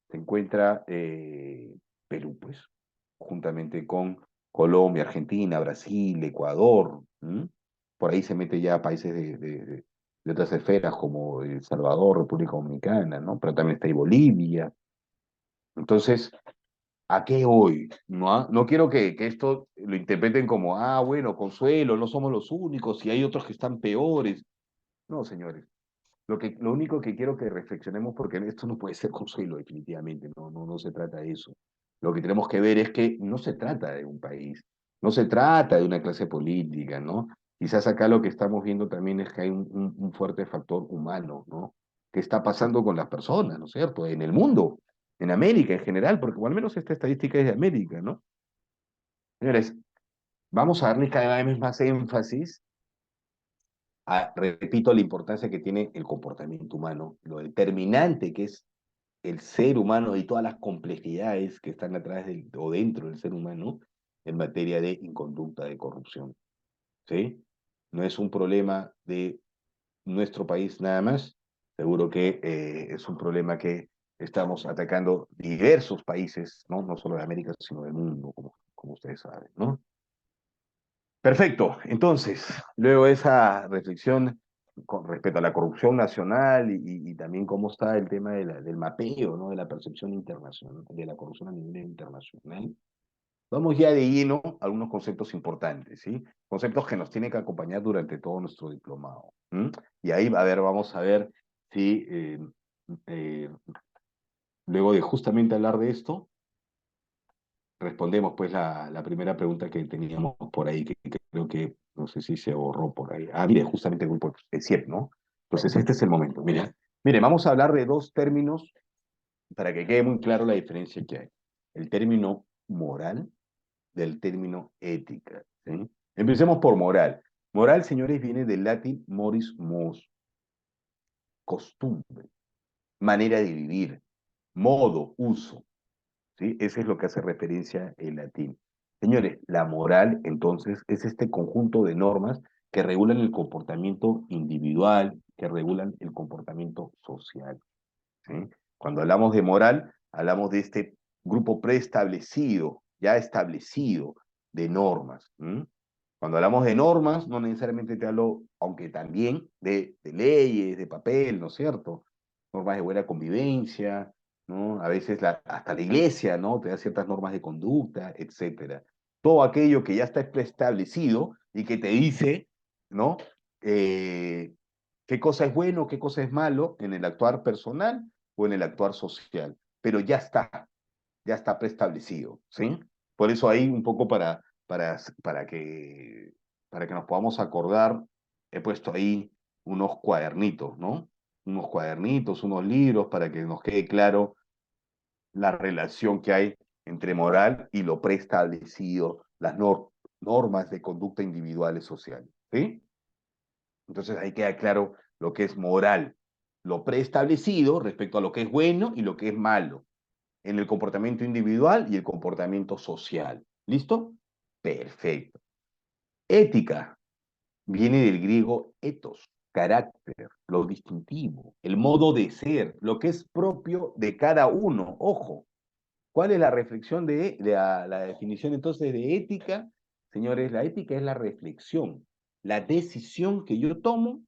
se encuentra Perú, pues, juntamente con Colombia, Argentina, Brasil, Ecuador. Por ahí se mete ya países de otras esferas como El Salvador, República Dominicana, ¿no? Pero también está ahí Bolivia. Entonces, ¿a qué hoy? ¿No? No quiero que esto lo interpreten como, bueno, Consuelo, no somos los únicos y hay otros que están peores. No, señores. Lo único que quiero que reflexionemos, porque esto no puede ser Consuelo, definitivamente, no se trata de eso. Lo que tenemos que ver es que no se trata de un país, no se trata de una clase política, ¿no? Quizás acá lo que estamos viendo también es que hay un fuerte factor humano, ¿no? ¿Qué está pasando con las personas, ¿no es cierto? En el mundo, en América en general, porque al menos esta estadística es de América, ¿no? Señores, vamos a darle cada vez más énfasis repito, la importancia que tiene el comportamiento humano, lo determinante que es el ser humano y todas las complejidades que están atrás o dentro del ser humano, en materia de inconducta de corrupción. ¿Sí? No es un problema de nuestro país nada más, seguro que es un problema que estamos atacando diversos países, ¿no? No solo de América, sino del mundo, como ustedes saben, ¿no? Perfecto. Entonces, luego de esa reflexión con respecto a la corrupción nacional y también cómo está el tema del mapeo, ¿no? De la percepción internacional, de la corrupción a nivel internacional, vamos ya de lleno a algunos conceptos importantes, ¿sí? Conceptos que nos tienen que acompañar durante todo nuestro diplomado. ¿M? Y ahí, a ver, vamos a ver si eh, luego de justamente hablar de esto, respondemos pues la primera pregunta que teníamos por ahí, que creo que no sé si se borró por ahí. Ah, mire, justamente el grupo de CIEP, ¿no? Entonces este es el momento. Mire, vamos a hablar de dos términos para que quede muy claro la diferencia que hay. El término moral del término ética, ¿sí? Empecemos por moral. Moral, señores, viene del latín moris mos, costumbre, manera de vivir, modo, uso. ¿Sí? Eso es lo que hace referencia el latín. Señores, la moral, entonces, es este conjunto de normas que regulan el comportamiento individual, que regulan el comportamiento social. ¿Sí? Cuando hablamos de moral, hablamos de este grupo preestablecido, ya establecido, de normas. ¿Mm? Cuando hablamos de normas, no necesariamente te hablo, aunque también de leyes, de papel, ¿no es cierto? Normas de buena convivencia, ¿no? A veces hasta la iglesia, ¿no? Te da ciertas normas de conducta, etcétera. Todo aquello que ya está preestablecido y que te dice, ¿no? Eh, qué cosa es bueno, qué cosa es malo en el actuar personal o en el actuar social. Pero ya está preestablecido, ¿sí? Por eso ahí un poco para, para que, para que nos podamos acordar, he puesto ahí unos cuadernitos, ¿no? Unos cuadernitos, unos libros, para que nos quede claro la relación que hay entre moral y lo preestablecido, las normas de conducta individual y social, ¿sí? Entonces ahí queda claro lo que es moral, lo preestablecido respecto a lo que es bueno y lo que es malo en el comportamiento individual y el comportamiento social. ¿Listo? Perfecto. Ética viene del griego ethos, carácter, lo distintivo, el modo de ser, lo que es propio de cada uno. Ojo, ¿cuál es la reflexión de la definición entonces de ética? Señores, la ética es la reflexión, la decisión que yo tomo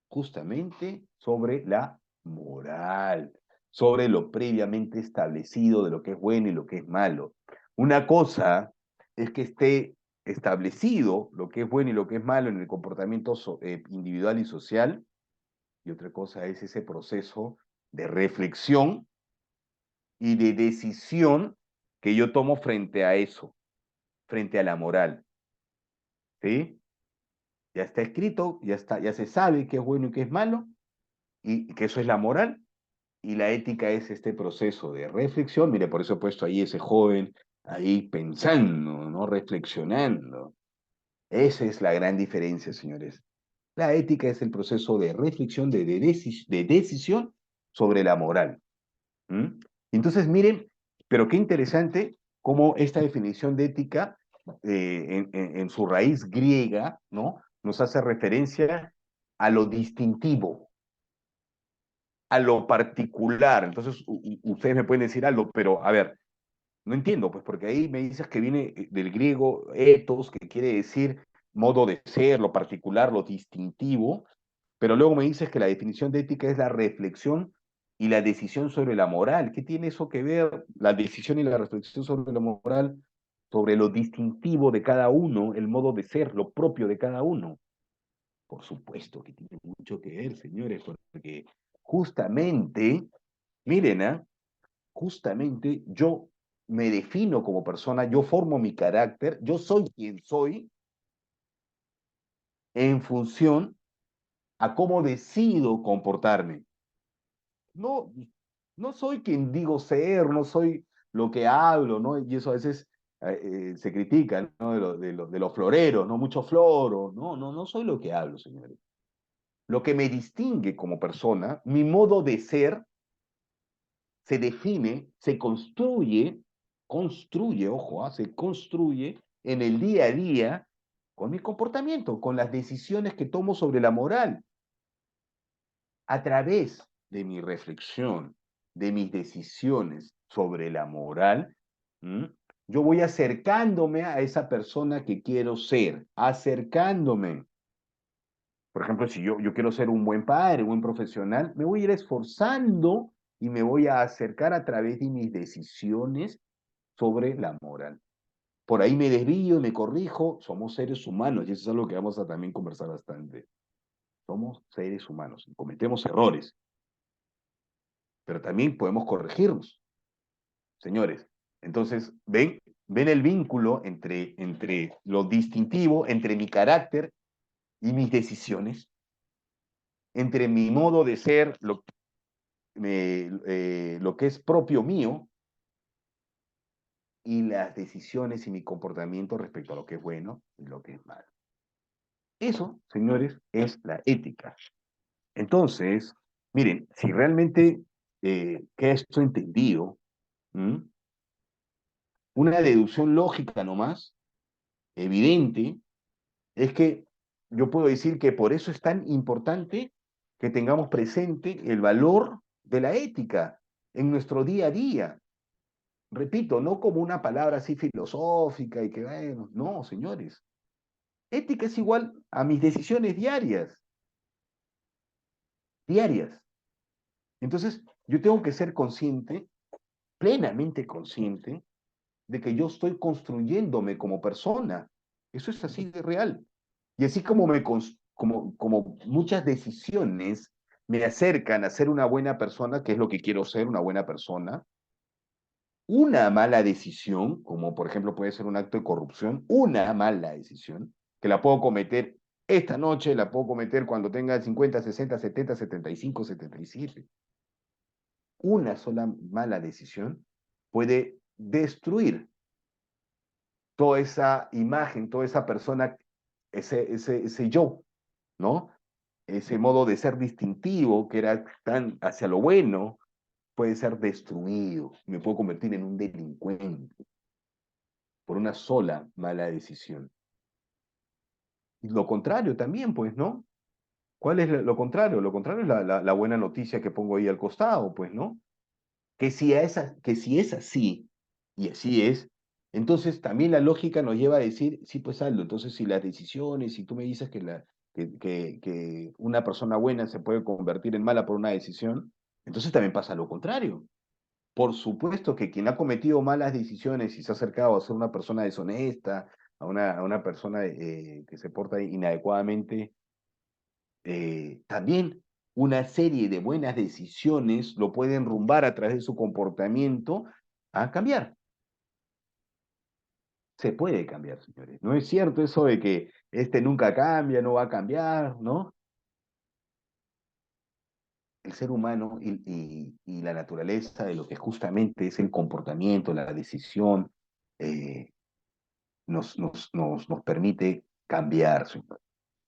justamente sobre la moral, sobre lo previamente establecido de lo que es bueno y lo que es malo. Una cosa es que esté establecido lo que es bueno y lo que es malo en el comportamiento individual y social, y otra cosa es ese proceso de reflexión y de decisión que yo tomo frente a eso, frente a la moral. ¿Sí? Ya está escrito, ya se sabe qué es bueno y qué es malo, y que eso es la moral. Y la ética es este proceso de reflexión. Mire, por eso he puesto ahí ese joven ahí pensando, ¿no? Reflexionando. Esa es la gran diferencia, señores. La ética es el proceso de reflexión, de decisión sobre la moral. ¿Mm? Entonces, miren, pero qué interesante cómo esta definición de ética, en su raíz griega, ¿no? Nos hace referencia a lo distintivo, a lo particular. Entonces, ustedes me pueden decir algo, pero a ver, no entiendo, pues porque ahí me dices que viene del griego ethos, que quiere decir modo de ser, lo particular, lo distintivo, pero luego me dices que la definición de ética es la reflexión y la decisión sobre la moral. ¿Qué tiene eso que ver, la decisión y la reflexión sobre la moral, sobre lo distintivo de cada uno, el modo de ser, lo propio de cada uno? Por supuesto que tiene mucho que ver, señores, porque justamente, miren, ¿ah? Justamente yo me defino como persona, yo formo mi carácter, yo soy quien soy en función a cómo decido comportarme. No, no soy quien digo ser, no soy lo que hablo, ¿no? Y eso a veces se critica, ¿no? De los floreros, ¿no? Mucho floro, no soy lo que hablo, señores. Lo que me distingue como persona, mi modo de ser, se define, se construye construye, ojo, se construye en el día a día con mi comportamiento, con las decisiones que tomo sobre la moral, a través de mi reflexión, de mis decisiones sobre la moral. ¿m? Yo voy acercándome a esa persona que quiero ser, acercándome. Por ejemplo, si yo quiero ser un buen padre, un buen profesional, me voy a ir esforzando y me voy a acercar a través de mis decisiones sobre la moral. Por ahí me desvío, me corrijo, somos seres humanos y eso es algo que vamos a también conversar bastante. Somos seres humanos, cometemos errores, pero también podemos corregirnos, señores. Entonces, ven el vínculo entre lo distintivo, entre mi carácter y mis decisiones, entre mi modo de ser, lo que es propio mío, y las decisiones y mi comportamiento respecto a lo que es bueno y lo que es malo. Eso, señores, es la ética. Entonces, miren, si realmente queda esto entendido, ¿m? Una deducción lógica nomás, evidente, es que yo puedo decir que por eso es tan importante que tengamos presente el valor de la ética en nuestro día a día. Repito, no como una palabra así filosófica y que, bueno, no, señores. Ética es igual a mis decisiones diarias, diarias. Entonces, yo tengo que ser consciente, plenamente consciente, de que yo estoy construyéndome como persona. Eso es así de real. Y así como, como muchas decisiones me acercan a ser una buena persona, que es lo que quiero ser, una buena persona, una mala decisión, como por ejemplo puede ser un acto de corrupción, una mala decisión, que la puedo cometer esta noche, la puedo cometer cuando tenga 50, 60, 70, 75, 77. Una sola mala decisión puede destruir toda esa imagen, toda esa persona, ese yo, ¿no? Ese modo de ser distintivo que era tan hacia lo bueno, puede ser destruido. Me puedo convertir en un delincuente por una sola mala decisión. Y lo contrario también, pues, ¿no? ¿Cuál es lo contrario? Lo contrario es la buena noticia que pongo ahí al costado, pues, ¿no? Que si es así, y así es, entonces también la lógica nos lleva a decir, sí, pues Aldo, entonces si las decisiones, si tú me dices que una persona buena se puede convertir en mala por una decisión, entonces también pasa lo contrario. Por supuesto que quien ha cometido malas decisiones y se ha acercado a ser una persona deshonesta, a una persona que se porta inadecuadamente, también una serie de buenas decisiones lo pueden rumbar a través de su comportamiento a cambiar. Se puede cambiar, señores. No es cierto eso de que este nunca cambia, no va a cambiar, ¿no? El ser humano y la naturaleza de lo que justamente es el comportamiento, la decisión, eh, nos permite cambiar, ¿sí?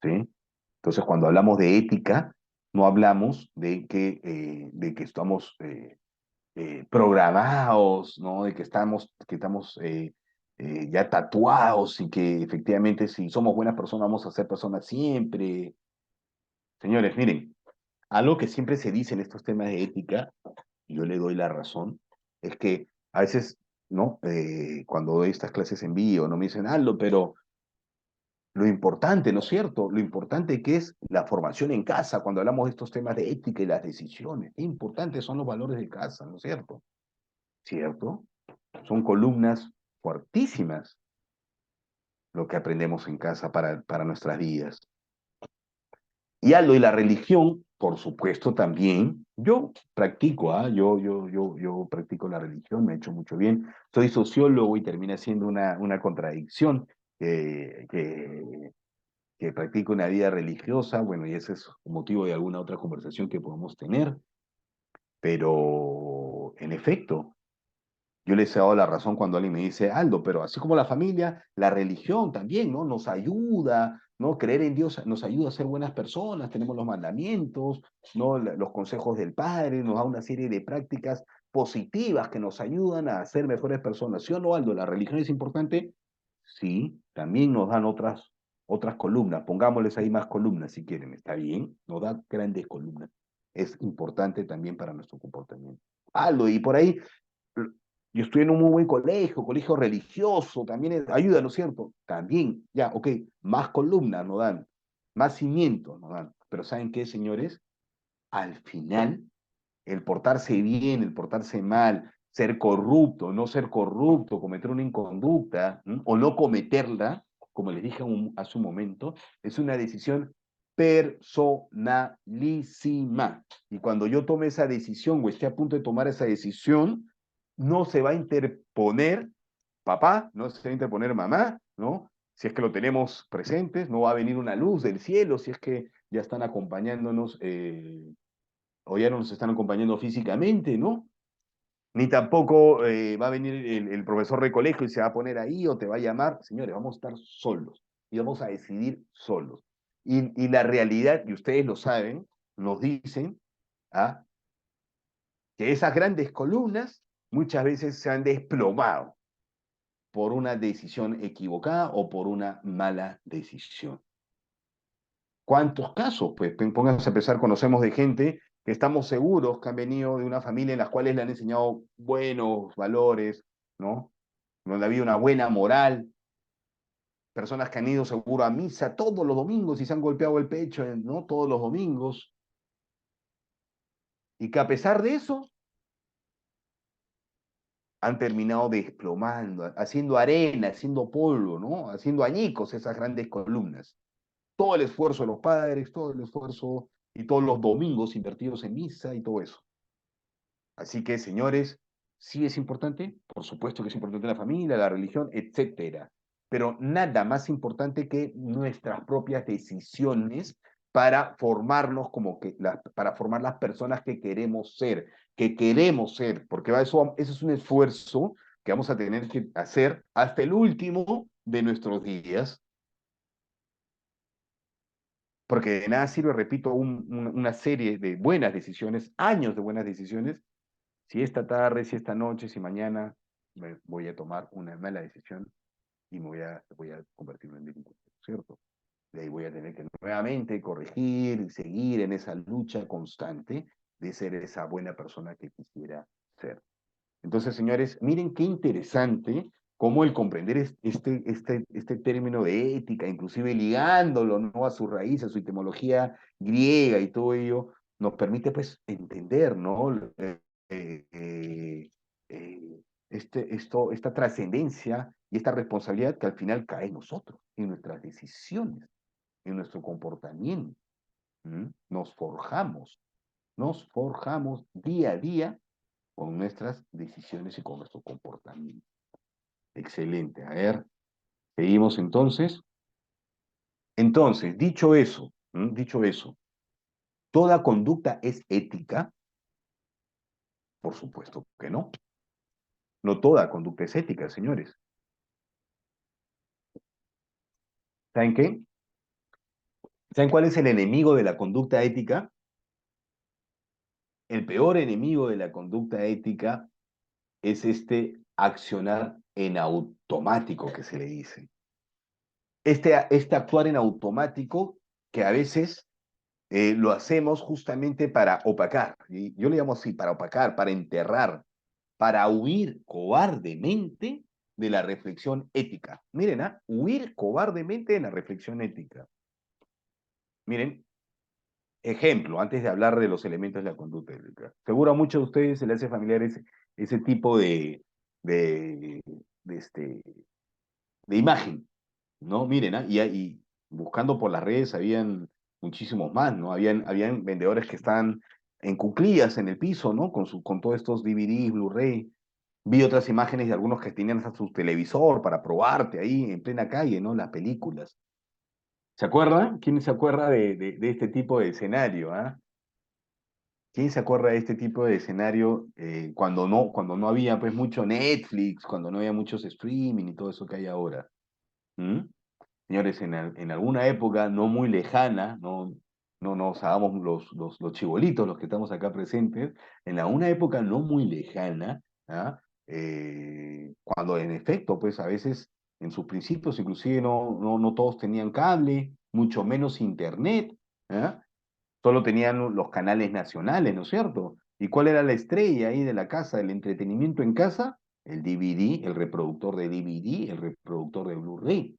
Entonces, cuando hablamos de ética, no hablamos de que estamos programados, ¿no? De que estamos ya tatuados y que efectivamente si somos buenas personas vamos a ser personas siempre. Señores, miren, algo que siempre se dice en estos temas de ética, y yo le doy la razón, es que a veces, ¿no? Cuando doy estas clases en vivo, no me dicen, Aldo, pero lo importante, ¿no es cierto? Lo importante que es la formación en casa cuando hablamos de estos temas de ética y las decisiones. Qué importantes son los valores de casa, ¿no es cierto? ¿Cierto? Son columnas fuertísimas lo que aprendemos en casa para nuestras vidas. Y algo, y la religión, por supuesto, también. Yo practico, yo practico la religión, me ha hecho mucho bien. Soy sociólogo y termina siendo una contradicción que practico una vida religiosa, bueno, y ese es motivo de alguna otra conversación que podemos tener, pero en efecto, yo les he dado la razón cuando alguien me dice, Aldo, pero así como la familia, la religión también, ¿no? Nos ayuda, ¿no? Creer en Dios nos ayuda a ser buenas personas, tenemos los mandamientos, ¿no? Los consejos del Padre, nos da una serie de prácticas positivas que nos ayudan a ser mejores personas. ¿Sí o no, Aldo? ¿La religión es importante? Sí, también nos dan otras columnas. Pongámosles ahí más columnas si quieren. Está bien, nos da grandes columnas. Es importante también para nuestro comportamiento. Aldo, y por ahí, yo estoy en un muy buen colegio religioso, también ayuda, ¿no es cierto? También, ya, ok, más columnas nos dan, más cimientos nos dan. Pero ¿saben qué, señores? Al final, el portarse bien, el portarse mal, ser corrupto, no ser corrupto, cometer una inconducta o no cometerla, como les dije hace un momento, es una decisión personalísima. Y cuando yo tome esa decisión o esté a punto de tomar esa decisión, no se va a interponer papá, no se va a interponer mamá, ¿no? Si es que lo tenemos presentes, no va a venir una luz del cielo, si es que ya están acompañándonos o ya no nos están acompañando físicamente, ¿no? Ni tampoco va a venir el profesor de colegio y se va a poner ahí o te va a llamar. Señores, vamos a estar solos y vamos a decidir solos. Y la realidad, y ustedes lo saben, nos dicen ¿ah? Que esas grandes columnas muchas veces se han desplomado por una decisión equivocada o por una mala decisión. ¿Cuántos casos? Pues pónganse a pensar, conocemos de gente que estamos seguros que han venido de una familia en las cuales le han enseñado buenos valores, ¿no? Donde había una buena moral, personas que han ido seguro a misa todos los domingos y se han golpeado el pecho, ¿no? Todos los domingos, y que a pesar de eso han terminado desplomando, haciendo arena, haciendo polvo, ¿no? Haciendo añicos esas grandes columnas. Todo el esfuerzo de los padres, todo el esfuerzo y todos los domingos invertidos en misa y todo eso. Así que, señores, sí es importante, por supuesto que es importante la familia, la religión, etcétera, pero nada más importante que nuestras propias decisiones para formarnos para formar las personas que queremos ser, porque eso es un esfuerzo que vamos a tener que hacer hasta el último de nuestros días, porque de nada sirve, repito, una serie de buenas decisiones, años de buenas decisiones, si esta tarde, si esta noche, si mañana me voy a tomar una mala decisión y voy a convertirme en delincuente, ¿cierto? De ahí voy a tener que nuevamente corregir y seguir en esa lucha constante de ser esa buena persona que quisiera ser. Entonces, señores, miren qué interesante cómo el comprender este término de ética, inclusive ligándolo, ¿no? A su raíz, a su etimología griega y todo ello, nos permite pues entender, ¿no? Eh, eh, eh, esta trascendencia y esta responsabilidad que al final cae en nosotros, en nuestras decisiones, en nuestro comportamiento. Nos forjamos día a día con nuestras decisiones y con nuestro comportamiento. Excelente. A ver, seguimos entonces. Entonces, dicho eso, ¿toda conducta es ética? Por supuesto que no. No toda conducta es ética, señores. ¿Saben qué? ¿Saben cuál es el enemigo de la conducta ética? El peor enemigo de la conducta ética es este accionar en automático que se le dice. Este actuar en automático que a veces lo hacemos justamente para opacar. Y yo le llamo así, para opacar, para enterrar, para huir cobardemente de la reflexión ética. Miren, huir cobardemente de la reflexión ética. Miren, ejemplo, antes de hablar de los elementos de la conducta ética. Seguro a muchos de ustedes se les hace familiar ese tipo de, de, este, de imagen, ¿no? Miren, y buscando por las redes habían muchísimos más, ¿no? Habían vendedores que estaban en cuclillas en el piso, ¿no? Con todos estos DVDs, Blu-ray. Vi otras imágenes de algunos que tenían hasta su televisor para probarte ahí en plena calle, ¿no? Las películas. ¿Se acuerdan? ¿Quién se acuerda de este tipo de escenario, ah? ¿Quién se acuerda de este tipo de escenario cuando no había pues mucho Netflix, cuando no había muchos streaming y todo eso que hay ahora? ¿Mm? Señores, en alguna época no muy lejana, ¿no? no nos hagamos los chibolitos, los que estamos acá presentes, una época no muy lejana, ¿ah? Cuando en efecto, pues a veces en sus principios inclusive no todos tenían cable, mucho menos internet, ¿ah? Solo tenían los canales nacionales, ¿no es cierto? ¿Y cuál era la estrella ahí de la casa, del entretenimiento en casa? El DVD, el reproductor de DVD, el reproductor de Blu-ray.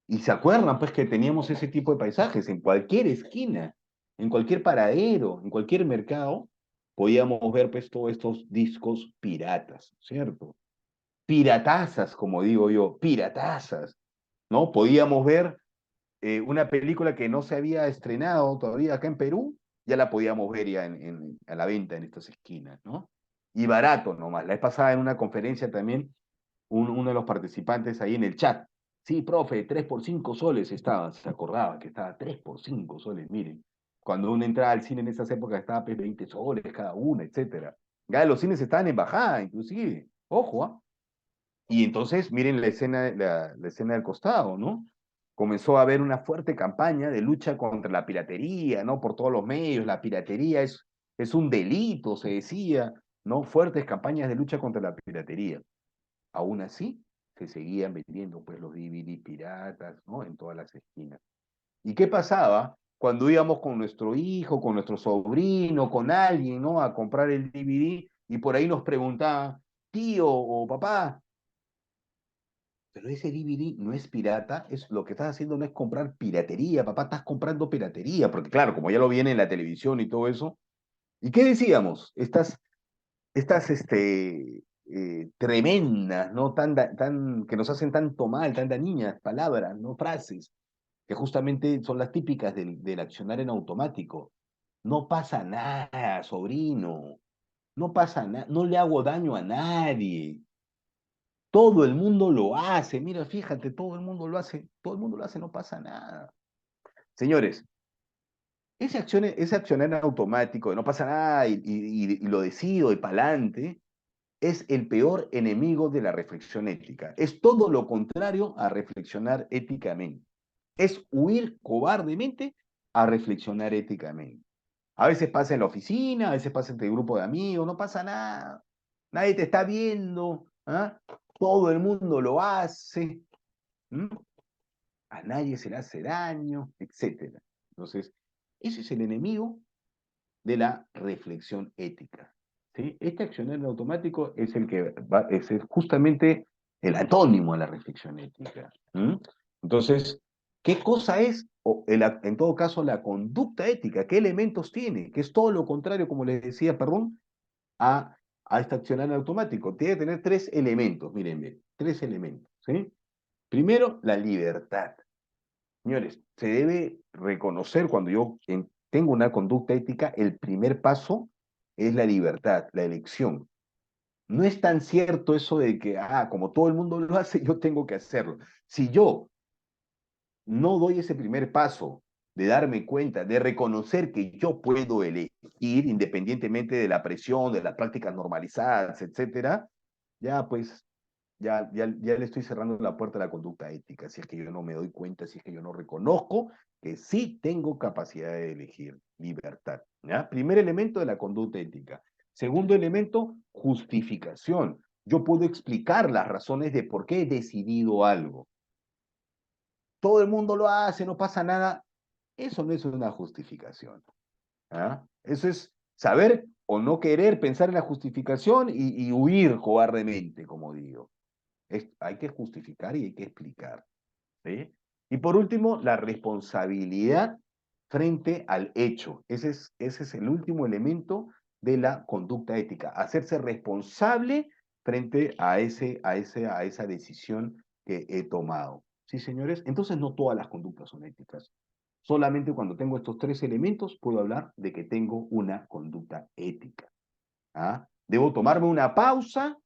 Y se acuerdan, pues, que teníamos ese tipo de paisajes en cualquier esquina, en cualquier paradero, en cualquier mercado, podíamos ver, pues, todos estos discos piratas, ¿cierto? Piratazas, como digo yo, piratazas, ¿no? Podíamos ver una película que no se había estrenado todavía acá en Perú, ya la podíamos ver ya a la venta en estas esquinas, ¿no? Y barato nomás. La vez pasada en una conferencia también, uno de los participantes ahí en el chat, sí, profe, 3 por 5 soles estaba, se acordaba que estaba 3 por 5 soles, miren. Cuando uno entraba al cine en esas épocas estaba pues 20 soles cada una, etcétera. Ya los cines estaban en bajada, inclusive. Ojo, ¿ah? Y entonces, miren la escena del costado, ¿no? Comenzó a haber una fuerte campaña de lucha contra la piratería, ¿no? Por todos los medios, la piratería es un delito, se decía, ¿no? Fuertes campañas de lucha contra la piratería. Aún así, se seguían vendiendo pues los DVD piratas, ¿no? En todas las esquinas. ¿Y qué pasaba cuando íbamos con nuestro hijo, con nuestro sobrino, con alguien, ¿no? A comprar el DVD y por ahí nos preguntaban, tío o papá, pero ese DVD no es pirata, es lo que estás haciendo no es comprar piratería, papá, estás comprando piratería, porque claro, como ya lo viene en la televisión y todo eso. ¿Y qué decíamos? Tremendas, ¿no? Que nos hacen tanto mal, tan dañinas palabras, ¿no? Frases, que justamente son las típicas del accionar en automático. No pasa nada, sobrino, no pasa nada, no le hago daño a nadie. Todo el mundo lo hace, mira, fíjate, todo el mundo lo hace, todo el mundo lo hace, no pasa nada. Señores, ese accionar en automático, de no pasa nada y lo decido y pa'lante, es el peor enemigo de la reflexión ética. Es todo lo contrario a reflexionar éticamente. Es huir cobardemente a reflexionar éticamente. A veces pasa en la oficina, a veces pasa entre el grupo de amigos, no pasa nada. Nadie te está viendo, ¿ah? Todo el mundo lo hace, ¿m? A nadie se le hace daño, etcétera. Entonces, ese es el enemigo de la reflexión ética. ¿Sí? Este accionar en automático es es justamente el antónimo a la reflexión ética. ¿Mm? Entonces, ¿qué cosa es, en todo caso, la conducta ética? ¿Qué elementos tiene? Que es todo lo contrario, como les decía, perdón, a este accionar en automático. Tiene que tener tres elementos, miren bien, tres elementos. ¿Sí? Primero, la libertad. Señores, se debe reconocer cuando tengo una conducta ética, el primer paso es la libertad, la elección. No es tan cierto eso de que, como todo el mundo lo hace, yo tengo que hacerlo. Si yo no doy ese primer paso de darme cuenta, de reconocer que yo puedo elegir independientemente de la presión, de las prácticas normalizadas, etcétera, ya pues ya le estoy cerrando la puerta a la conducta ética, si es que yo no me doy cuenta, si es que yo no reconozco que sí tengo capacidad de elegir libertad. ¿Ya? Primer elemento de la conducta ética. Segundo elemento, justificación. Yo puedo explicar las razones de por qué he decidido algo. Todo el mundo lo hace, no pasa nada. Eso no es una justificación. ¿Ah? Eso es saber o no querer pensar en la justificación y huir cobardemente, como digo. Hay que justificar y hay que explicar. ¿Sí? Y por último, la responsabilidad frente al hecho. Ese es el último elemento de la conducta ética. Hacerse responsable frente a esa decisión que he tomado. ¿Sí, señores? Entonces no todas las conductas son éticas. Solamente cuando tengo estos tres elementos puedo hablar de que tengo una conducta ética. ¿Ah? Debo tomarme una pausa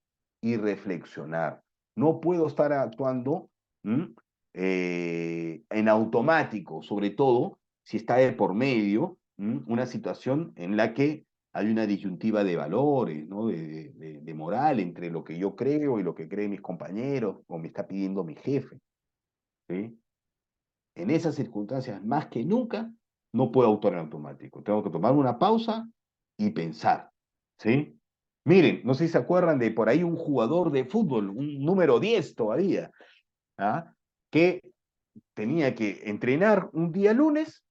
y reflexionar. No puedo estar actuando en automático, sobre todo si está de por medio una situación en la que hay una disyuntiva de valores, ¿no? De moral entre lo que yo creo y lo que creen mis compañeros o me está pidiendo mi jefe. ¿Sí? En esas circunstancias, más que nunca, no puedo actuar en automático. Tengo que tomar una pausa y pensar, ¿sí? Miren, no sé si se acuerdan de por ahí un jugador de fútbol, un número 10 todavía, ¿ah? Que tenía que entrenar un día lunes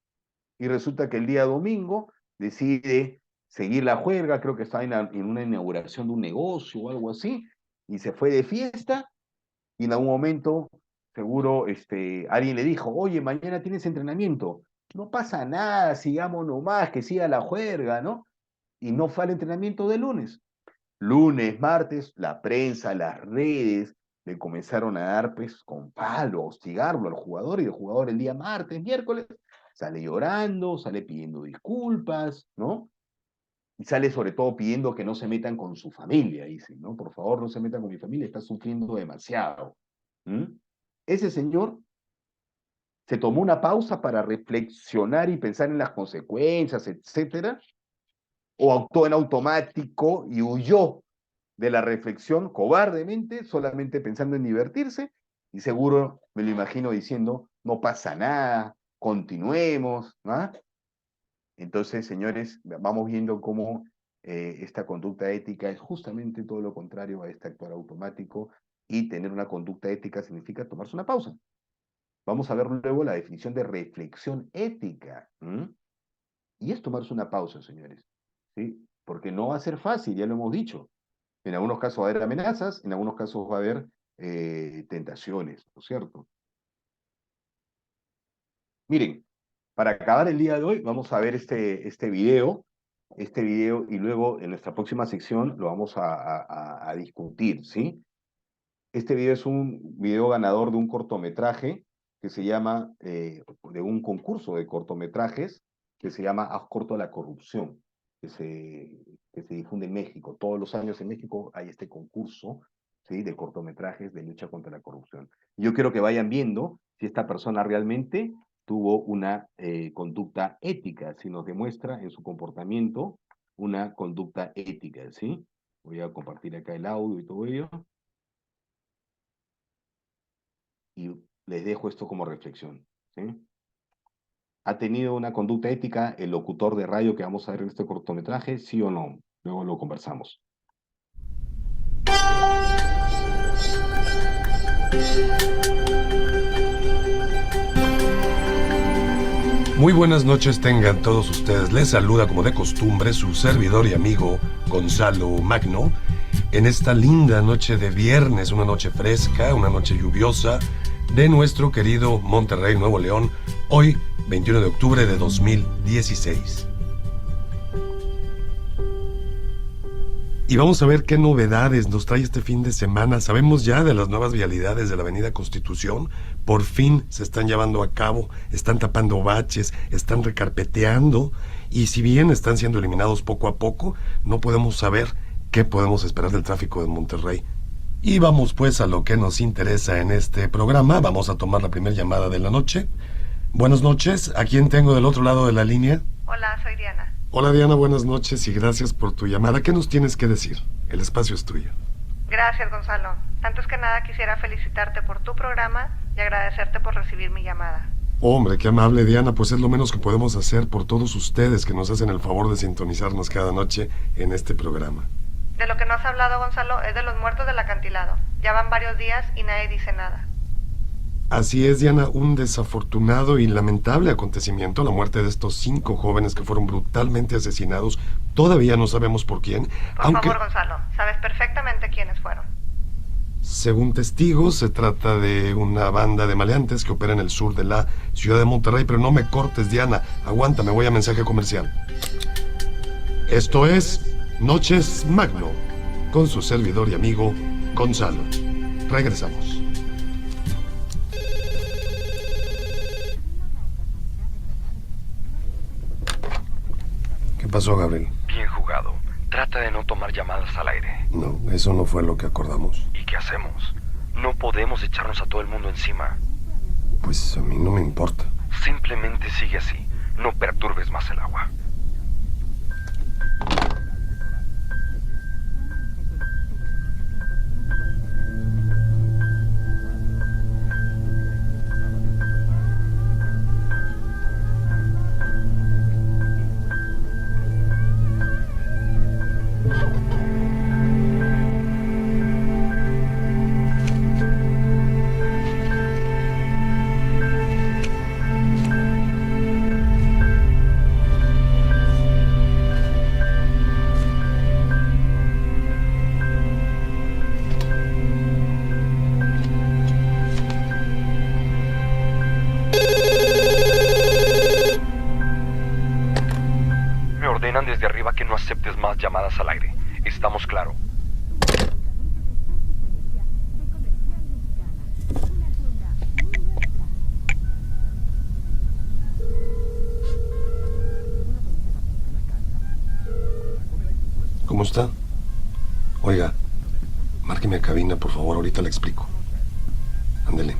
y resulta que el día domingo decide seguir la juerga, creo que estaba en una inauguración de un negocio o algo así, y se fue de fiesta y en algún momento seguro alguien le dijo, oye, mañana tienes entrenamiento, no pasa nada, sigamos nomás, que siga la juerga, ¿no? Y no fue al entrenamiento de lunes. Lunes, martes, la prensa, las redes, le comenzaron a dar pues con palo, a hostigarlo al jugador, y el jugador el día martes, miércoles, sale llorando, sale pidiendo disculpas, ¿no? Y sale sobre todo pidiendo que no se metan con su familia, dice, ¿no? Por favor, no se metan con mi familia, está sufriendo demasiado. ¿Mm? Ese señor se tomó una pausa para reflexionar y pensar en las consecuencias, etcétera, o actuó en automático y huyó de la reflexión cobardemente, solamente pensando en divertirse, y seguro me lo imagino diciendo, no pasa nada, continuemos, ¿no? Entonces, señores, vamos viendo cómo esta conducta ética es justamente todo lo contrario a este actuar automático, y tener una conducta ética significa tomarse una pausa. Vamos a ver luego la definición de reflexión ética. Y es tomarse una pausa, señores, ¿sí? Porque no va a ser fácil, ya lo hemos dicho. En algunos casos va a haber amenazas, en algunos casos va a haber tentaciones, ¿no es cierto? Miren, para acabar el día de hoy, vamos a ver este video, y luego en nuestra próxima sección lo vamos a discutir, ¿sí? Este video es un video ganador de un cortometraje que se llama, de un concurso de cortometrajes que se llama Haz corto a la corrupción, que se difunde en México. Todos los años en México hay este concurso, ¿sí? De cortometrajes de lucha contra la corrupción. Yo quiero que vayan viendo si esta persona realmente tuvo una conducta ética, si nos demuestra en su comportamiento una conducta ética, ¿sí? Voy a compartir acá el audio y todo ello. Y les dejo esto como reflexión, ¿sí? ¿Ha tenido una conducta ética el locutor de radio que vamos a ver en este cortometraje? ¿Sí o no? Luego lo conversamos. Muy buenas noches tengan todos ustedes. Les saluda como de costumbre su servidor y amigo Gonzalo Magno en esta linda noche de viernes, una noche fresca, una noche lluviosa de nuestro querido Monterrey, Nuevo León, hoy 21 de octubre de 2016. Y vamos a ver qué novedades nos trae este fin de semana. Sabemos ya de las nuevas vialidades de la Avenida Constitución. Por fin se están llevando a cabo, están tapando baches, están recarpeteando. Y si bien están siendo eliminados poco a poco, no podemos saber qué podemos esperar del tráfico de Monterrey. Y vamos pues a lo que nos interesa en este programa. Vamos a tomar la primera llamada de la noche. Buenas noches, ¿a quién tengo del otro lado de la línea? Hola, soy Diana. Hola Diana, buenas noches y gracias por tu llamada. ¿Qué nos tienes que decir? El espacio es tuyo. Gracias, Gonzalo. Antes que nada quisiera felicitarte por tu programa y agradecerte por recibir mi llamada. Hombre, qué amable Diana, pues es lo menos que podemos hacer por todos ustedes que nos hacen el favor de sintonizarnos cada noche en este programa. De lo que no has hablado, Gonzalo, es de los muertos del acantilado. Ya van varios días y nadie dice nada. Así es, Diana, un desafortunado y lamentable acontecimiento, la muerte de estos 5 jóvenes que fueron brutalmente asesinados. Todavía no sabemos por quién. Por favor, Gonzalo, sabes perfectamente quiénes fueron. Según testigos, se trata de una banda de maleantes que opera en el sur de la ciudad de Monterrey. Pero no me cortes, Diana. Aguanta, me voy a mensaje comercial. Esto es Noches Magno, con su servidor y amigo Gonzalo. Regresamos. ¿Qué pasó, Gabriel? Bien jugado. Trata de no tomar llamadas al aire. No, eso no fue lo que acordamos. ¿Y qué hacemos? No podemos echarnos a todo el mundo encima. Pues a mí no me importa. Simplemente sigue así. No perturbes más el agua. desde arriba que no aceptes más llamadas al aire. ¿Estamos claro? ¿Cómo está? Oiga, márqueme a cabina, por favor, ahorita le explico. Ándele.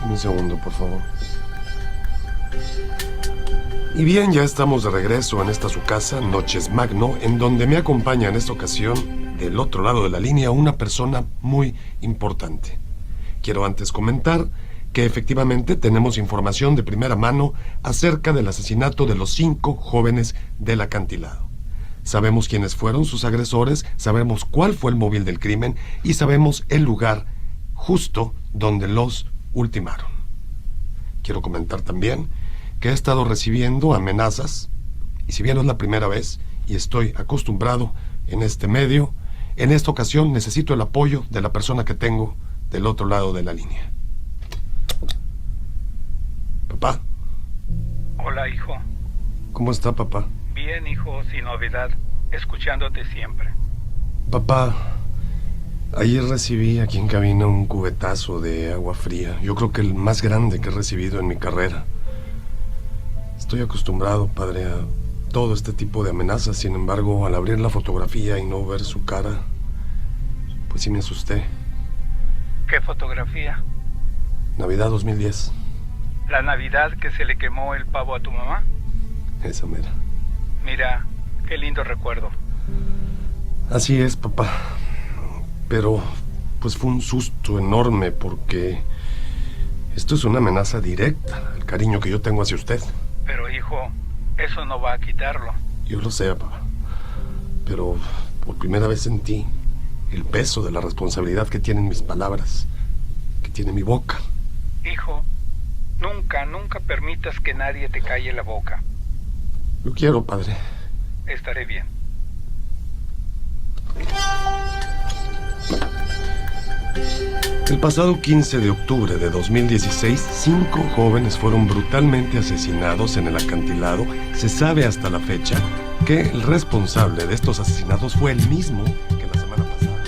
Dame un segundo, por favor. Y bien, ya estamos de regreso en esta su casa, Noches Magno, en donde me acompaña en esta ocasión, del otro lado de la línea, una persona muy importante. Quiero antes comentar que efectivamente tenemos información de primera mano acerca del asesinato de los 5 jóvenes del acantilado. Sabemos quiénes fueron sus agresores, sabemos cuál fue el móvil del crimen y sabemos el lugar justo donde los ultimaron. Quiero comentar también que he estado recibiendo amenazas, y si bien no es la primera vez y estoy acostumbrado en este medio, en esta ocasión necesito el apoyo de la persona que tengo del otro lado de la línea. ¿Papá? Hola, hijo. ¿Cómo está, papá? Bien, hijo, sin novedad. Escuchándote siempre. Papá, ayer recibí aquí en cabina un cubetazo de agua fría. Yo creo que el más grande que he recibido en mi carrera. Estoy acostumbrado, padre, a todo este tipo de amenazas. Sin embargo, al abrir la fotografía y no ver su cara, pues sí me asusté. ¿Qué fotografía? Navidad 2010. ¿La Navidad que se le quemó el pavo a tu mamá? Esa mera. Mira, qué lindo recuerdo. Así es, papá. Pero, pues fue un susto enorme porque esto es una amenaza directa al cariño que yo tengo hacia usted. Pero, hijo, eso no va a quitarlo. Yo lo sé, papá. Pero por primera vez sentí el peso de la responsabilidad que tienen mis palabras, que tiene mi boca. Hijo, nunca permitas que nadie te calle la boca. Lo quiero, padre. Estaré bien. El pasado 15 de octubre de 2016, 5 jóvenes fueron brutalmente asesinados en el acantilado. Se sabe hasta la fecha que el responsable de estos asesinatos fue el mismo que la semana pasada.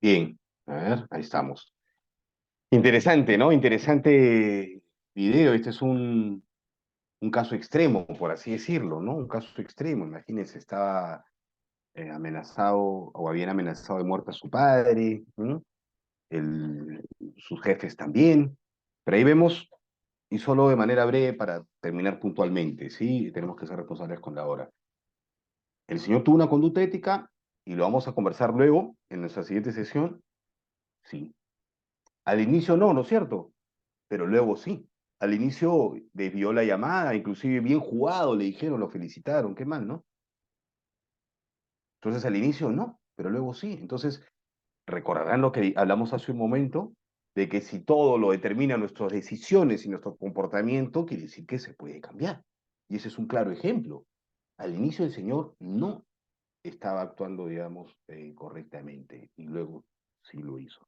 Bien, a ver, ahí estamos. Interesante, ¿no? Interesante video. Este es un caso extremo, por así decirlo, ¿no? Un caso extremo. Imagínense, estaba amenazado o habían amenazado de muerte a su padre, ¿no? Sus jefes también. Pero ahí vemos, y solo de manera breve para terminar puntualmente, ¿sí? Tenemos que ser responsables con la hora. El señor tuvo una conducta ética y lo vamos a conversar luego en nuestra siguiente sesión. Sí. Al inicio no, ¿no es cierto? Pero luego sí. Al inicio desvió la llamada, inclusive bien jugado, le dijeron, lo felicitaron, qué mal, ¿no? Entonces al inicio no, pero luego sí. Entonces recordarán lo que hablamos hace un momento, de que si todo lo determina nuestras decisiones y nuestro comportamiento, quiere decir que se puede cambiar. Y ese es un claro ejemplo. Al inicio el Señor no estaba actuando, digamos, correctamente, y luego sí lo hizo.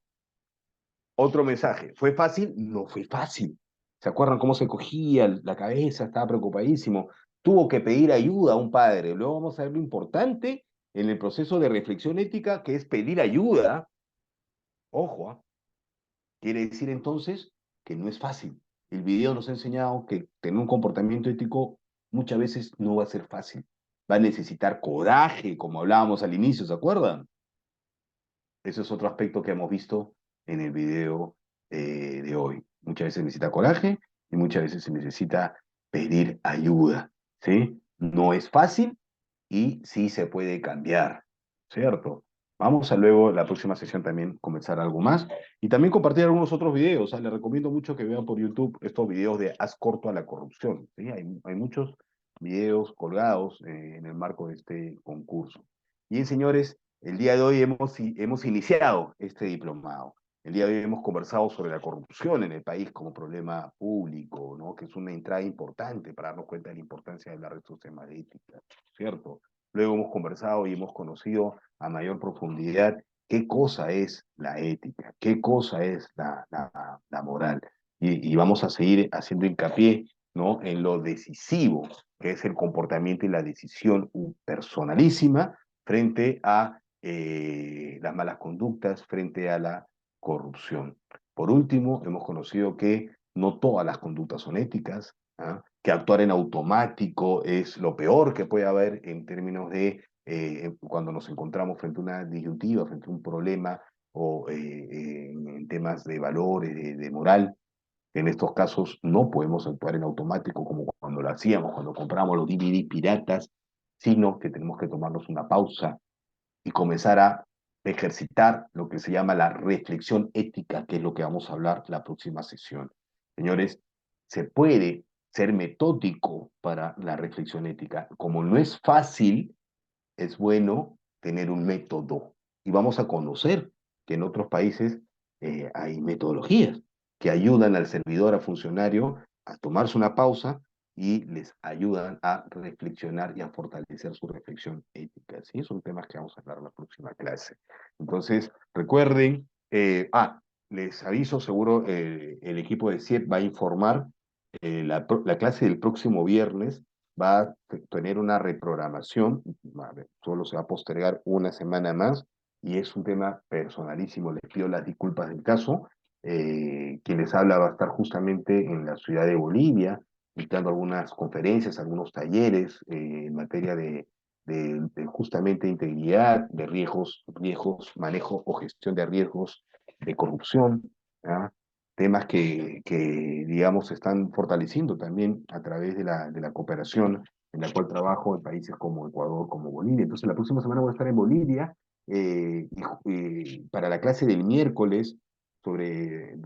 Otro mensaje, ¿fue fácil? No fue fácil. ¿Se acuerdan cómo se cogía la cabeza? Estaba preocupadísimo. Tuvo que pedir ayuda a un padre. Luego vamos a ver lo importante en el proceso de reflexión ética, que es pedir ayuda. Ojo, ¿eh? Quiere decir entonces que no es fácil. El video nos ha enseñado que tener un comportamiento ético muchas veces no va a ser fácil. Va a necesitar coraje, como hablábamos al inicio, ¿se acuerdan? Ese es otro aspecto que hemos visto en el video de hoy. Muchas veces se necesita coraje y muchas veces se necesita pedir ayuda, ¿sí? No es fácil y sí se puede cambiar, ¿cierto? Vamos a luego, la próxima sesión también, comenzar algo más y también compartir algunos otros videos. Les recomiendo mucho que vean por YouTube estos videos de Haz corto a la corrupción, ¿sí? Hay muchos videos colgados en el marco de este concurso. Bien, señores, el día de hoy hemos iniciado este diplomado. El día de hoy hemos conversado sobre la corrupción en el país como problema público, ¿no? Que es una entrada importante para darnos cuenta de la importancia de hablar de estos temas de ética, ¿cierto? Luego hemos conversado y hemos conocido a mayor profundidad qué cosa es la ética, qué cosa es la moral. Y vamos a seguir haciendo hincapié, ¿no? En lo decisivo, que es el comportamiento y la decisión personalísima frente a las malas conductas, frente a la corrupción. Por último, hemos conocido que no todas las conductas son éticas, ¿ah? Que actuar en automático es lo peor que puede haber en términos de cuando nos encontramos frente a una disyuntiva, frente a un problema o en temas de valores, de moral. En estos casos no podemos actuar en automático como cuando lo hacíamos, cuando compramos los DVD piratas, sino que tenemos que tomarnos una pausa y comenzar a ejercitar lo que se llama la reflexión ética, que es lo que vamos a hablar la próxima sesión. Señores, se puede ser metódico para la reflexión ética. Como no es fácil, es bueno tener un método. Y vamos a conocer que en otros países hay metodologías que ayudan al servidor, al funcionario, a tomarse una pausa y les ayudan a reflexionar y a fortalecer su reflexión ética. ¿Sí? Son temas que vamos a hablar en la próxima clase. Entonces, recuerden, les aviso, seguro el equipo de CIEP va a informar la clase del próximo viernes va a tener una reprogramación, solo se va a postergar una semana más, y es un tema personalísimo, les pido las disculpas del caso. Quien les habla va a estar justamente en la ciudad de Bolivia, dictando algunas conferencias, algunos talleres en materia de justamente integridad, de riesgos, manejo o gestión de riesgos de corrupción, ¿ah? Temas digamos, se están fortaleciendo también a través de la cooperación en la cual trabajo en países como Ecuador, como Bolivia. Entonces, la próxima semana voy a estar en Bolivia para la clase del miércoles sobre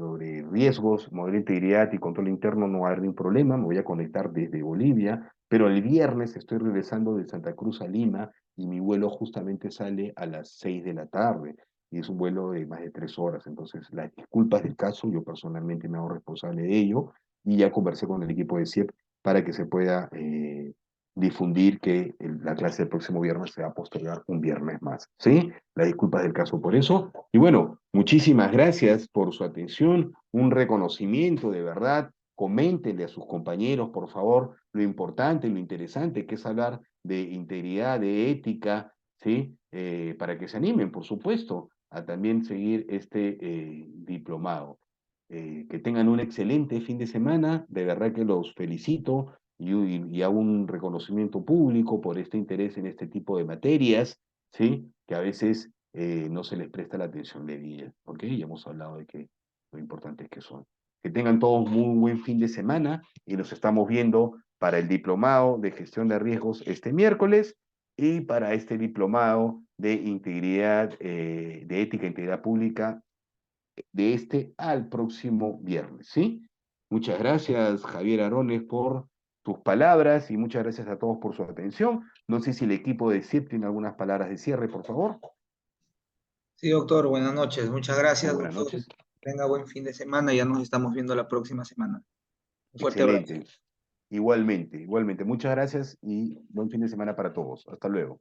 riesgos, modelo de integridad y control interno no va a haber ningún problema, me voy a conectar desde Bolivia, pero el viernes estoy regresando de Santa Cruz a Lima y mi vuelo justamente sale a las 6 de la tarde y es un vuelo de más de 3 horas. Entonces, las disculpas del caso, yo personalmente me hago responsable de ello y ya conversé con el equipo de CIEP para que se pueda difundir que la clase del próximo viernes se va a postergar un viernes más. ¿Sí? Las disculpas del caso por eso. Y bueno, muchísimas gracias por su atención, un reconocimiento de verdad. Coméntenle a sus compañeros, por favor, lo importante, lo interesante que es hablar de integridad, de ética, ¿sí? Para que se animen, por supuesto, a también seguir este diplomado. Que tengan un excelente fin de semana, de verdad que los felicito y hago un reconocimiento público por este interés en este tipo de materias, ¿sí? Que a veces no se les presta la atención debida, ¿ok? Ya hemos hablado de lo importantes que son. Que tengan todos muy buen fin de semana y nos estamos viendo para el diplomado de gestión de riesgos este miércoles y para este diplomado de integridad, de ética e integridad pública de este al próximo viernes, ¿sí? Muchas gracias, Javier Arones, por tus palabras y muchas gracias a todos por su atención. No sé si el equipo de CIEP tiene algunas palabras de cierre, por favor. Sí, doctor, buenas noches. Muchas Muy gracias, buenas doctor. noches. Tenga buen fin de semana y ya nos estamos viendo la próxima semana. Un fuerte abrazo. Excelente. Igualmente, igualmente. Muchas gracias y buen fin de semana para todos. Hasta luego.